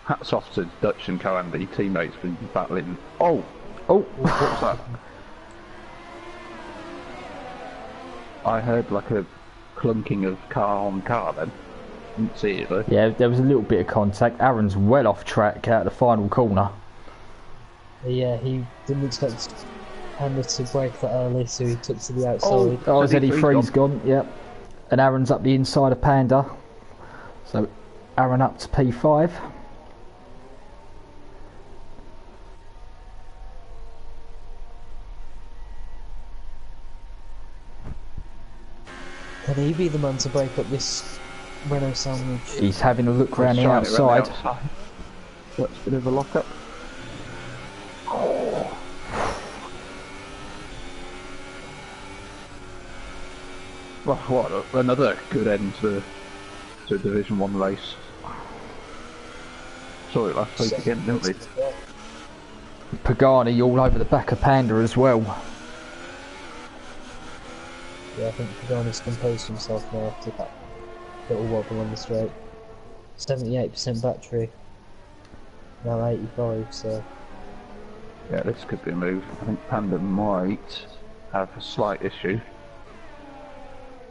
Hats off to Dutch and Coandy, teammates been battling. Oh, what was that? I heard like a clunking of car on car then. Didn't see it though. Yeah, there was a little bit of contact. Aaron's well off track out of the final corner. Yeah, he didn't expect Panda to break that early, so he took to the outside. Oh, ZE3's gone, yep. And Aaron's up the inside of Panda. So Aaron up to P5. Can he be the man to break up this Renault sandwich? He's having a look around the outside. That's a bit of a lock-up. Oh. Well, what another good end to a Division 1 race. Saw it last week again, didn't we? Pagani all over the back of Panda as well. Yeah, I think Pagani's composed himself now after that little wobble on the straight. 78% battery. Now 85, so... Yeah, this could be a move. I think Panda might have a slight issue.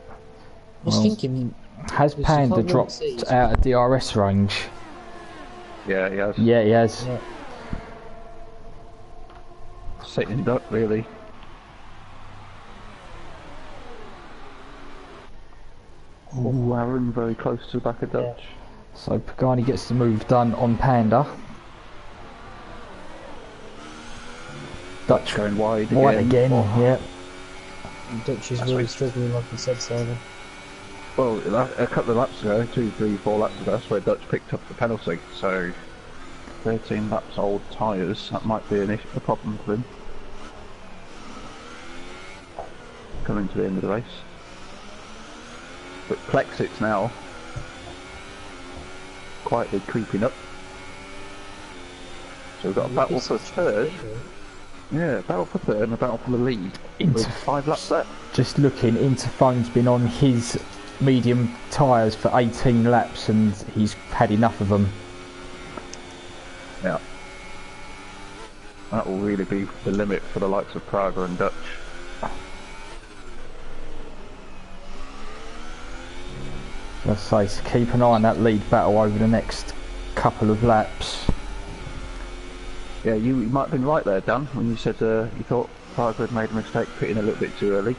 I was thinking... Has Panda dropped out of DRS range? Yeah, he has. Yeah, he has. Yeah. Sitting duck, really. Ooh, Aaron very close to the back of Dutch. Yeah. So Pagani gets the move done on Panda. Dutch going wide again, Oh. yeah. Dutch is really struggling, like you said, Simon. Well, a couple of laps ago, 2, 3, 4 laps ago, that's where Dutch picked up the penalty. So 13 laps old tyres, that might be a problem for him. Coming to the end of the race. But Plexit's now quietly creeping up. So we've got a battle for third. Yeah, a battle for third and a battle for the lead. With 5 laps left. Just looking, Interphone's been on his medium tyres for 18 laps and he's had enough of them. Yeah. That will really be the limit for the likes of Praga and Dutch. Let's say, so keep an eye on that lead battle over the next couple of laps. Yeah, you might have been right there, Dan, when you said you thought Praga had made a mistake pitting a little bit too early.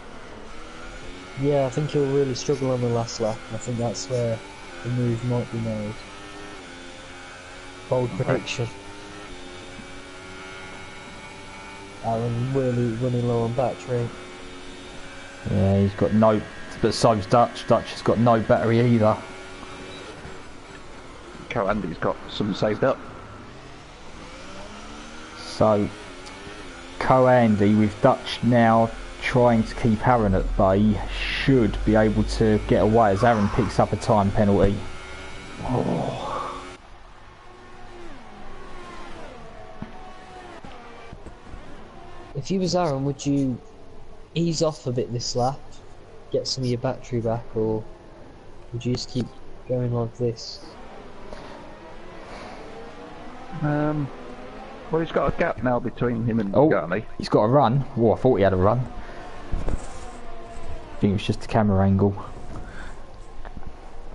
Yeah, I think he'll really struggle on the last lap. I think that's where the move might be made. Bold prediction. Aaron really running low on battery. Yeah, he's got no, but so's Dutch. Dutch has got no battery either. Andy's got some saved up. So, Co-Andy with Dutch now trying to keep Aaron at bay should be able to get away as Aaron picks up a time penalty. Oh. If you was Aaron, would you ease off a bit this lap, get some of your battery back, or would you just keep going like this? Well, he's got a gap now between him and Garney. He's got a run. Oh, I thought he had a run. I think it was just a camera angle.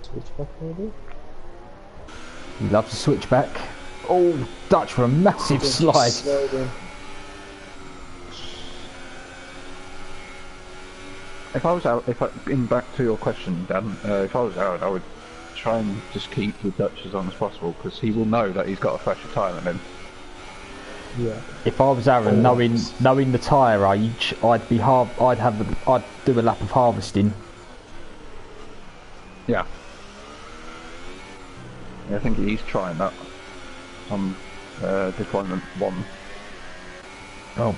Switch back maybe? He loves to switch back. Oh, Dutch for a massive slide. If I was out, in back to your question, Dan, if I was out, I would try and just keep the Dutch as long as possible because he will know that he's got a fresher tyre than him. Yeah. If I was Aaron, knowing the tyre age, I'd do a lap of harvesting. Yeah. Yeah, I think he's trying that on deployment 1. Oh.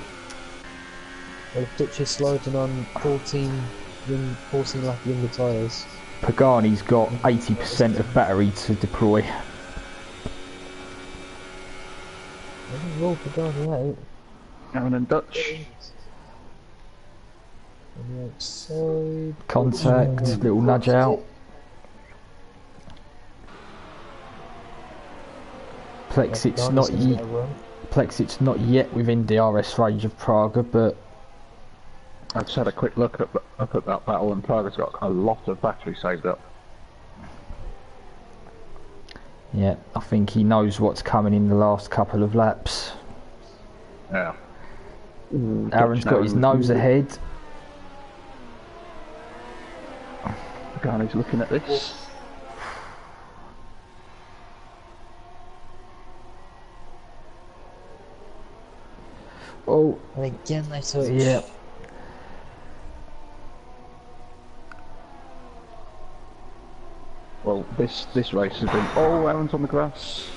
Well, if Dutch is sliding on 14 lap younger tyres. Pagani's got 80% of battery to deploy. Roll Pagani out. Aaron and Dutch. On the outside. Contact, little nudge out. Plexit's not yet within DRS range of Praga, but I just had a quick look up at that battle, and Praga's got a lot of battery saved up. yeah, I think he knows what's coming in the last couple of laps. Yeah. Aaron's got his nose ahead. Garney's looking at this. Oh, And again they switch. yeah. Well, this race has been. Oh, Aaron's on the grass.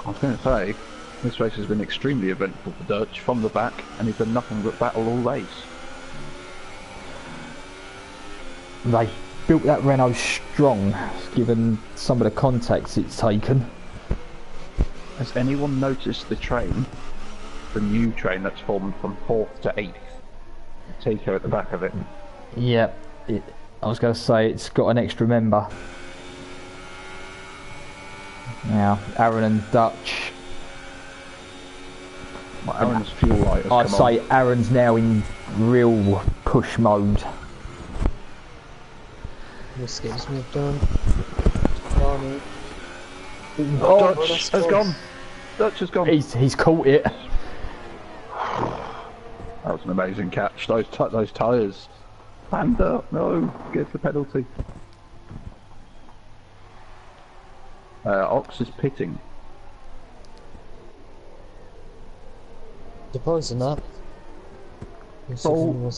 I was going to say, this race has been extremely eventful for Dutch from the back, and he's done nothing but battle all race. They built that Renault strong, given some of the contacts it's taken. Has anyone noticed the train, the new train that's formed from 4th to 8th? Tico at the back of it. Yeah, I was going to say it's got an extra member. Now, Aaron and Dutch. Well, Aaron's fuel light has I'd come say on. Aaron's now in real push mode. The skips moved on. Barney. Oh, Dutch has gone. Dutch has gone. He's caught it. That was an amazing catch. Those tyres. Panda, no, gets the penalty. Ox is pitting. Surprising that. Oh.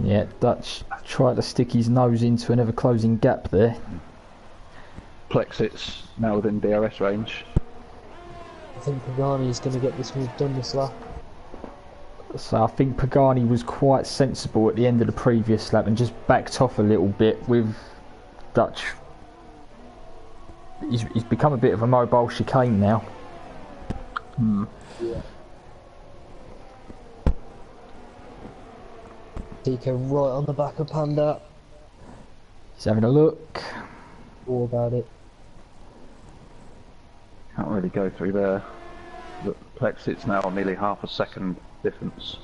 Yeah, Dutch tried to stick his nose into an ever-closing gap there. Plexit's now within DRS range. I think Pagani's going to get this move done this lap. So I think Pagani was quite sensible at the end of the previous lap and just backed off a little bit with Dutch. He's become a bit of a mobile chicane now. Hmm. Yeah. Tico right on the back of Panda. He's having a look. All about it. Can't really go through there. But Plexit's now nearly half a second difference.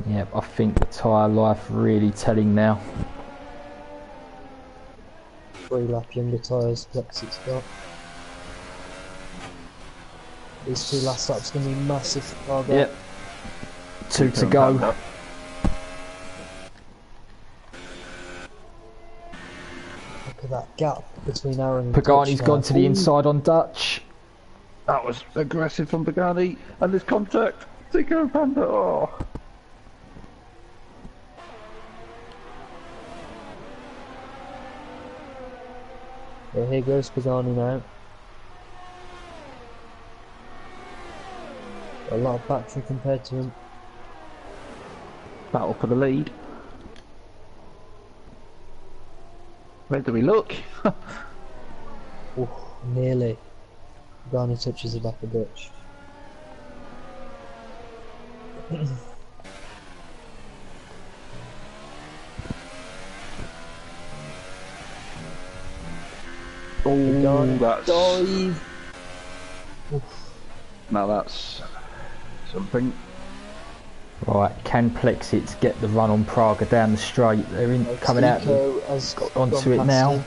Yep, I think the tyre life really telling now. 3 lap younger tyres, Plexit's got. These 2 last laps going to be massive for Cargo. Yep. 2 to go. Look at that gap between Aaron and Pagani's Dutch gone now. to the Ooh. inside on Dutch. That was aggressive from Pagani, and this contact. Tico and Panda. Oh. Yeah, here goes Pagani now. A lot of battery compared to him. Battle for the lead. Where do we look? Ooh, nearly. Pagani touches the back of Dutch. Oh, that's... Dive! Now that's something. Right, can Plexit get the run on Praga down the straight? They're in, coming out Tico has onto gone it past now. him.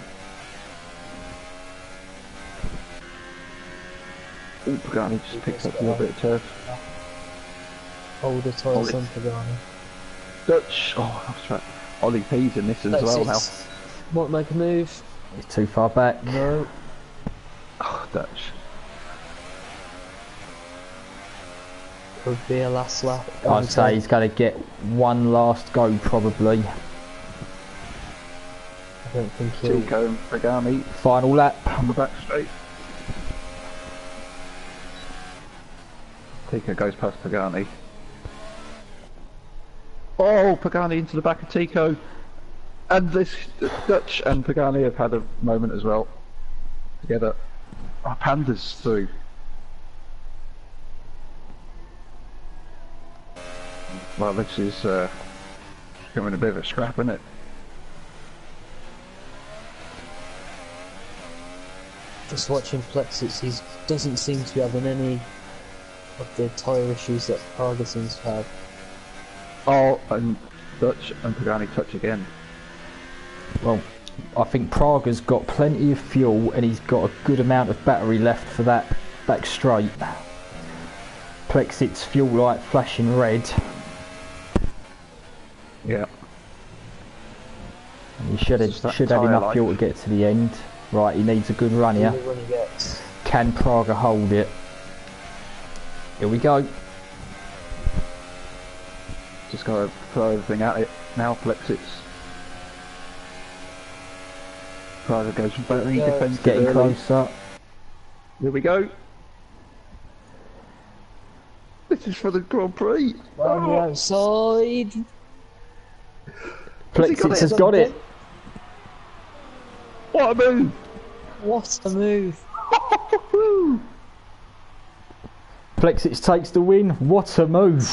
Oh, Pagani just picked up a little bit of turf. Older tyres Ollie. than Pagani. Dutch. Oh, that's right. Ollie P's in this as well now. Might make a move. He's too far back. No. Oh, Dutch. Could be a last lap. I'd say he's going to get one last go probably. I don't think he'll. Tico and Pagani Final lap. on the back straight. Tico goes past Pagani. Oh, Pagani into the back of Tico. And this Dutch and Pagani have had a moment as well. Together. Oh, Panda's through. Well, this is becoming a bit of a scrap, isn't it? Just watching Plexus, he doesn't seem to be having any of the tyre issues that Praga seems to have. Oh, and Dutch and Pagani touch again. Well, I think Praga's got plenty of fuel and he's got a good amount of battery left for that back straight. Plexit's fuel light flashing red. Yeah. And he should Just that have tyre enough life. fuel to get to the end. Right, he needs a good run here. Only run he gets. Can Praga hold it? Here we go. Just got to throw everything at it. Now Plexit's. Praga goes very Yeah, defensive. Getting early. closer. Here we go. This is for the Grand Prix. On the outside. Plexit has got it. What a move! What a move. Plexit takes the win. What a move.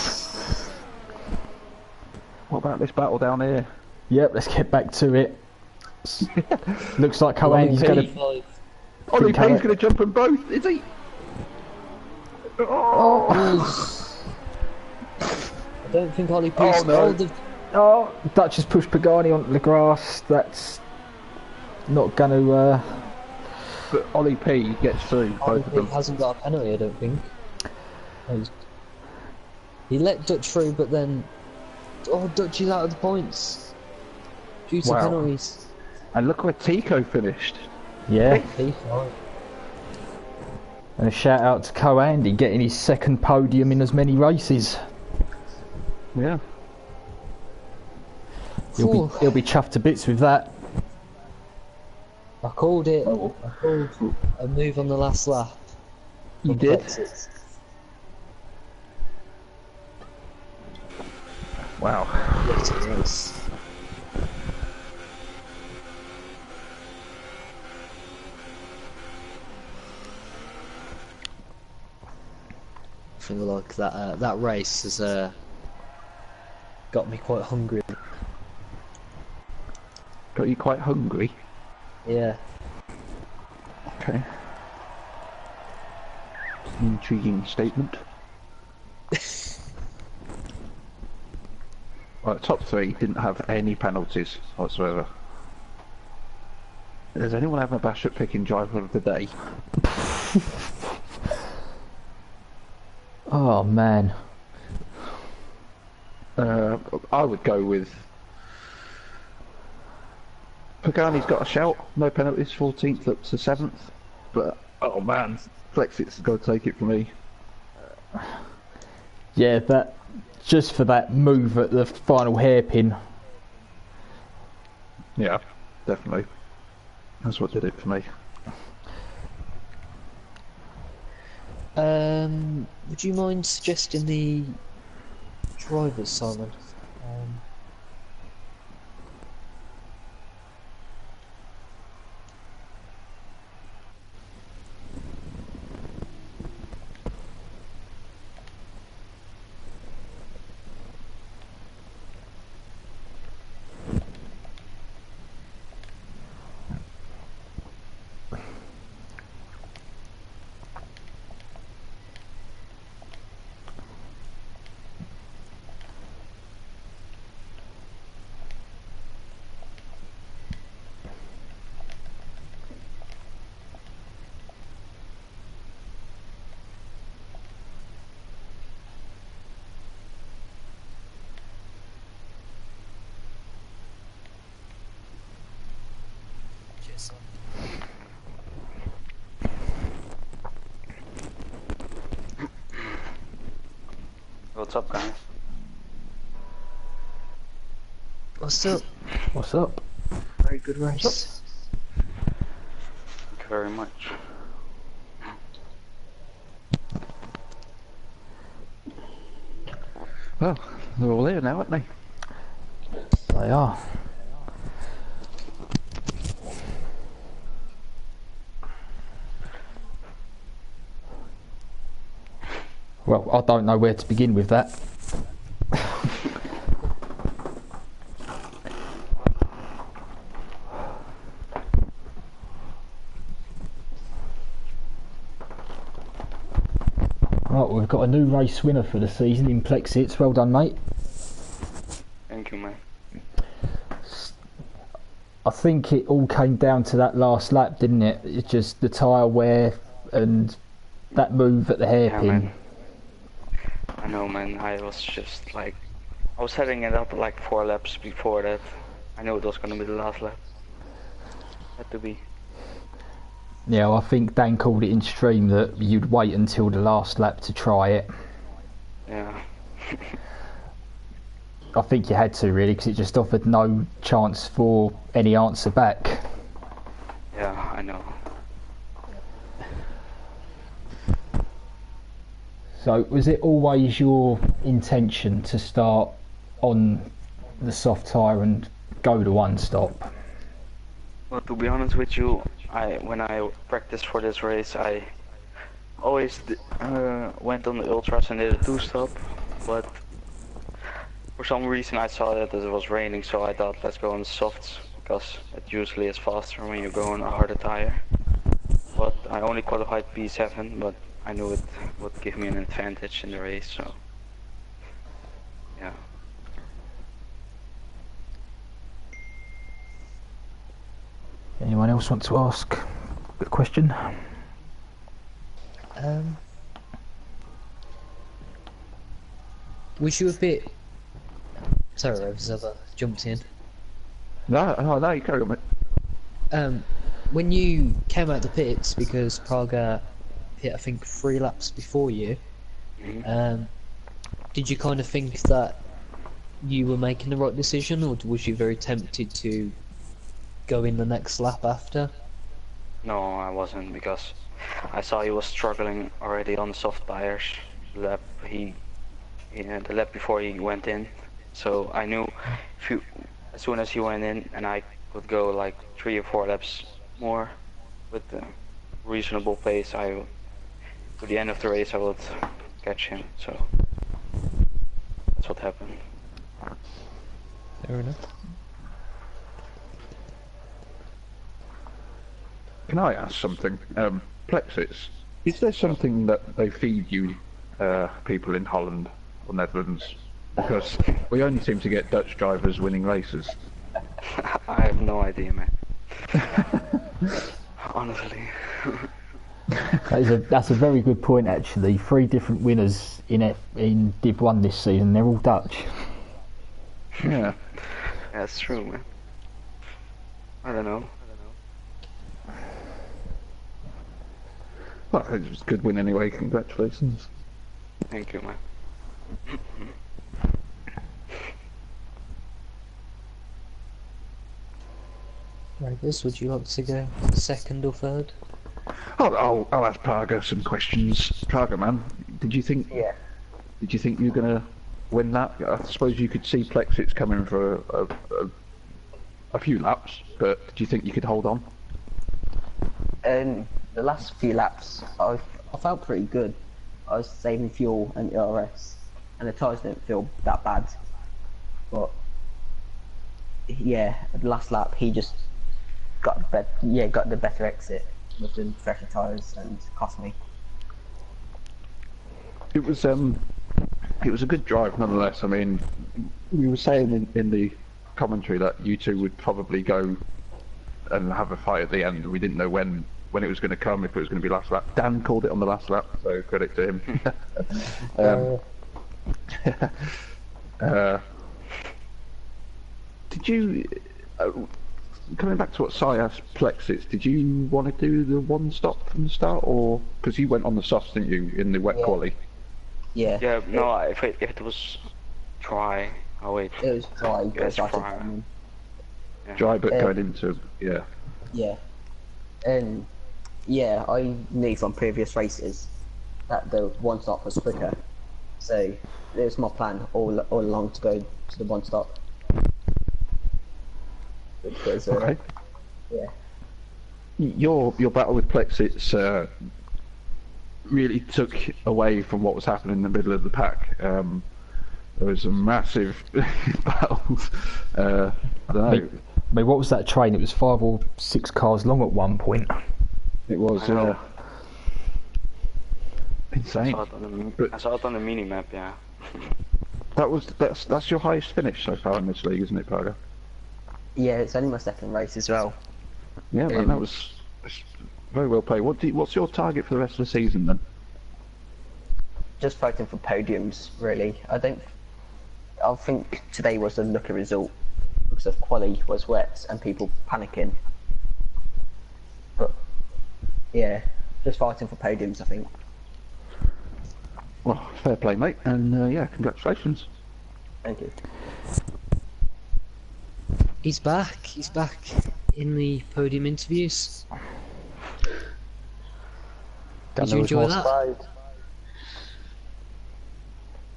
What about this battle down here? Yep, let's get back to it. Looks like Kowangi's P. going to... Ollie P's Callum- going to jump them both, is he? Oh. I don't think Ollie P's Oh, no. hold of. Oh, Dutch has pushed Pagani onto the grass. That's not going to... But Ollie P gets through Ollie both of P them. hasn't got a penalty, I don't think. He let Dutch through, but then. Oh, Dutch is out of the points. Due to Wow. penalties. And look where Tico finished. Yeah. P5. And a shout out to Co-Andy getting his second podium in as many races. Yeah. He'll be chuffed to bits with that. I called it. I called a move on the last lap. You did? Brexit. Wow. Brexit race. I feel like that that race has got me quite hungry. Got you quite hungry? Yeah. Okay. Intriguing statement. Well, the top three didn't have any penalties whatsoever. Does anyone have a bash at picking driver of the day? Oh man. I would go with Pagani's got a shout, no penalties, 14th up to 7th, but oh man, Flexit's got to take it for me. Yeah, that just for that move at the final hairpin. Yeah, definitely. That's what did it for me. Would you mind suggesting the drivers, Simon? What's up, guys? What's up? What's up? Very good race. Thank you very much. Well, they're all here now, aren't they? They are. Well, I don't know where to begin with that. Right, we've got a new race winner for the season in Plexits. Well done, mate. Thank you, man. I think it all came down to that last lap, didn't it? It's just the tyre wear and that move at the hairpin. Yeah, man. I know, man. I was just like, I was setting it up like 4 laps before that. I knew it was gonna be the last lap. Had to be. Yeah, well, I think Dan called it in stream that you'd wait until the last lap to try it. Yeah. I think you had to really, because it just offered no chance for any answer back. Yeah, I know. So was it always your intention to start on the soft tyre and go to one stop? Well, to be honest with you, when I practiced for this race, I always went on the ultras and did a 2-stop, but for some reason I saw that it was raining, so I thought let's go on the softs, because it usually is faster when you go on a harder tire. But I only qualified P7, but I knew it would give me an advantage in the race, so yeah. Anyone else want to ask a question? Was you a bit... Sorry, Rose, I've jumped in. No, you carry on, mate. When you came out the pits, because Praga pit, I think 3 laps before you. Mhm. Did you kind of think that you were making the right decision, or was you very tempted to go in the next lap after? No, I wasn't, because I saw he was struggling already on soft tires. Lap the lap before he went in. So I knew if you, as soon as he went in, and I could go like 3 or 4 laps more with the reasonable pace, to the end of the race I would catch him. So that's what happened. Fair enough. Can I ask something? Plexus, is there something that they feed you, people in Holland or Netherlands? Because we only seem to get Dutch drivers winning races. I have no idea, man. Honestly. That's a very good point, actually. 3 different winners in Div1 this season. They're all Dutch. Yeah. That's true, man. I don't know. Well, it was a good win anyway. Congratulations. Thank you, man. Ravers, would you like to go second or third? I'll ask Praga some questions. Praga, man, did you think? Yeah. Did you think you were gonna win that? I suppose you could see Plexus coming for a few laps, but did you think you could hold on? The last few laps, I felt pretty good. I was saving fuel and ERS, and the tyres didn't feel that bad. But yeah, the last lap he just got the better exit with the fresher tyres and cost me. It was a good drive nonetheless. I mean, we were saying in the commentary that you two would probably go and have a fight at the end. We didn't know when it was going to come, if it was going to be last lap. Dan called it on the last lap, so credit to him. Did you, coming back to what Si asked Plexus, did you want to do the 1 stop from the start, or because you went on the softs, didn't you, in the wet quali? Yeah. Yeah, no, if it was dry, wait. It was dry, but Yes, I started dry. coming. Yeah. Dry, but going into Yeah. Yeah, I knew from previous races that the 1 stop was quicker. So it was my plan all along to go to the 1 stop. Because, Okay. yeah. Your battle with Plexus really took away from what was happening in the middle of the pack. There was some massive battles. I don't know. I mean, what was that train? It was 5 or 6 cars long at one point. It was I know. insane. I saw it on the mini map, yeah. That's your highest finish so far in this league, isn't it, Parker? Yeah, it's only my 2nd race as well. Yeah, man, that's very well played. What's your target for the rest of the season then? Just fighting for podiums, really. I think today was a lucky result because of quali was wet and people panicking. But yeah, just fighting for podiums, I think. Well, fair play, mate, and yeah, congratulations. Thank you. He's back in the podium interviews. Did you enjoy that?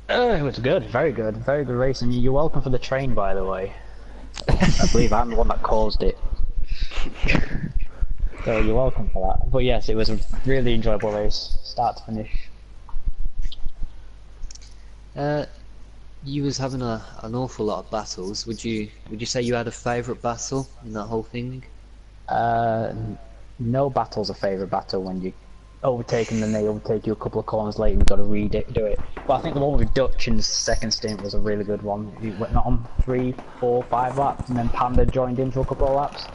It was good, very good race, and you're welcome for the train, by the way. I believe I'm the one that caused it. So you're welcome for that. But yes, it was a really enjoyable race, start to finish. You was having an awful lot of battles. Would you say you had a favourite battle in that whole thing? No battle's a favourite battle when you overtake them, then they overtake you a couple of corners later and you've got to do it. But I think the one with Dutch in the 2nd stint was a really good one. He went on 3, 4, 5 laps, and then Panda joined in for a couple of laps.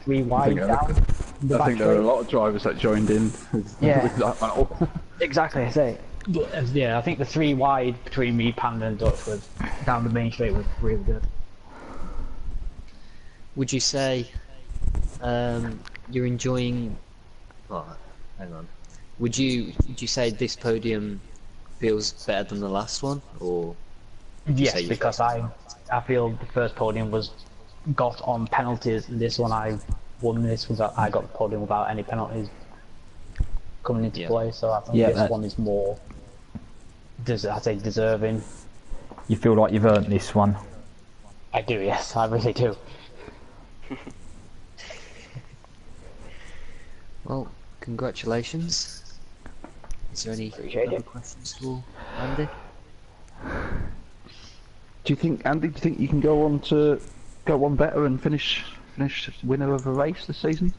3 wide down. I think there were a lot of drivers that joined in with that battle. Exactly, I say. But, yeah, I think the 3 wide between me, Panda and Dutch was down the main straight was really good. Would you say you're enjoying... Oh, hang on. Would you say this podium feels better than the last one, or would you say Yes, you because I feel the first podium was got on penalties, and this one I won this without, I got the podium without any penalties coming into Yeah. play, so I think Yeah, this one is more, I'd say, deserving. You feel like you've earned this one? I do, yes, I really do. Well, congratulations. Is there any Appreciate other it. questions for Andy? Do you think, Andy? Do you think you can go on better and finish winner of a race this season?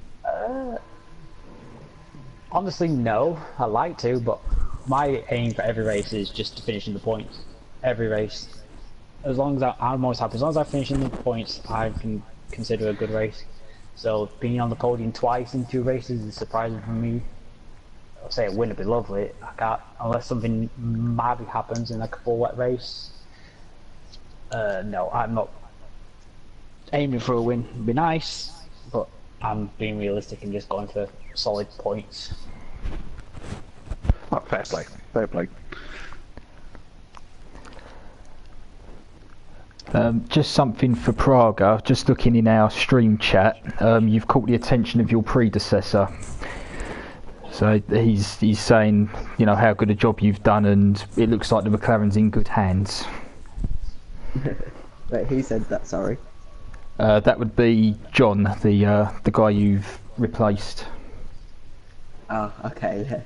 Honestly, no. I like to, but my aim for every race is just to finish in the points. Every race. As long as I'm always happy. As long as I finish in the points, I can consider a good race. So being on the podium twice in 2 races is surprising for me. I'll say a win would be lovely. I can't, unless something madly happens in like a full wet race. No, I'm not aiming for a win. It'd be nice, but I'm being realistic and just going for solid points. Oh, fair play, fair play. Just something for Praga, just looking in our stream chat, you've caught the attention of your predecessor. So he's saying, you know, how good a job you've done, and it looks like the McLaren's in good hands. Wait, who said that? Sorry. That would be John, the guy you've replaced. Oh, okay.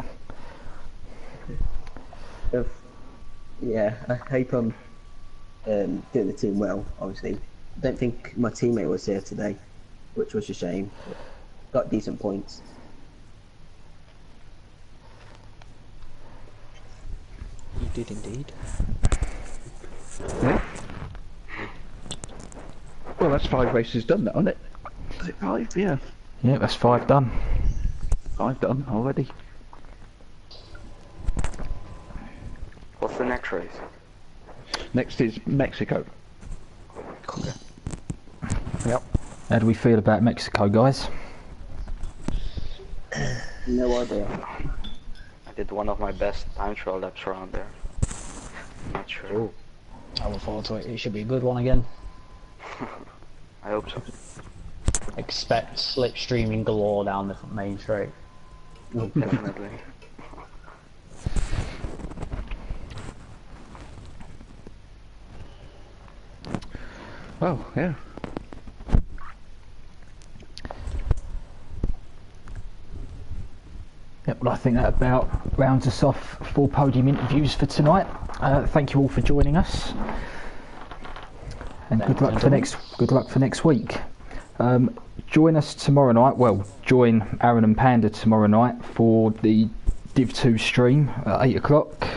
Yeah. Yeah, I hope I'm doing the team well. Obviously, I don't think my teammate was here today, which was a shame. But got decent points. You did indeed. Yeah. Well, that's 5 races done, now, isn't it? Is it 5? Yeah, Yeah, that's 5 done. 5 done already. What's the next race? Next is Mexico. Yep. How do we feel about Mexico, guys? No idea. I did one of my best time trial laps around there. I'm not sure. Ooh. I look forward to it. It should be a good one again. I hope so. Expect slipstreaming galore down the main straight. Definitely. Oh, yeah. Yep, well, I think that about rounds us off for podium interviews for tonight. Thank you all for joining us, and good luck for next week. Join us tomorrow night. Well, join Aaron and Panda tomorrow night for the Div2 stream at 8 o'clock.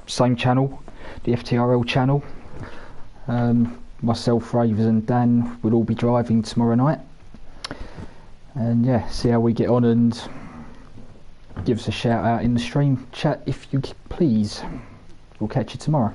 Same channel, the FTRL channel. Myself, Ravers and Dan will all be driving tomorrow night. And yeah, see how we get on, and give us a shout out in the stream chat if you please. We'll catch you tomorrow.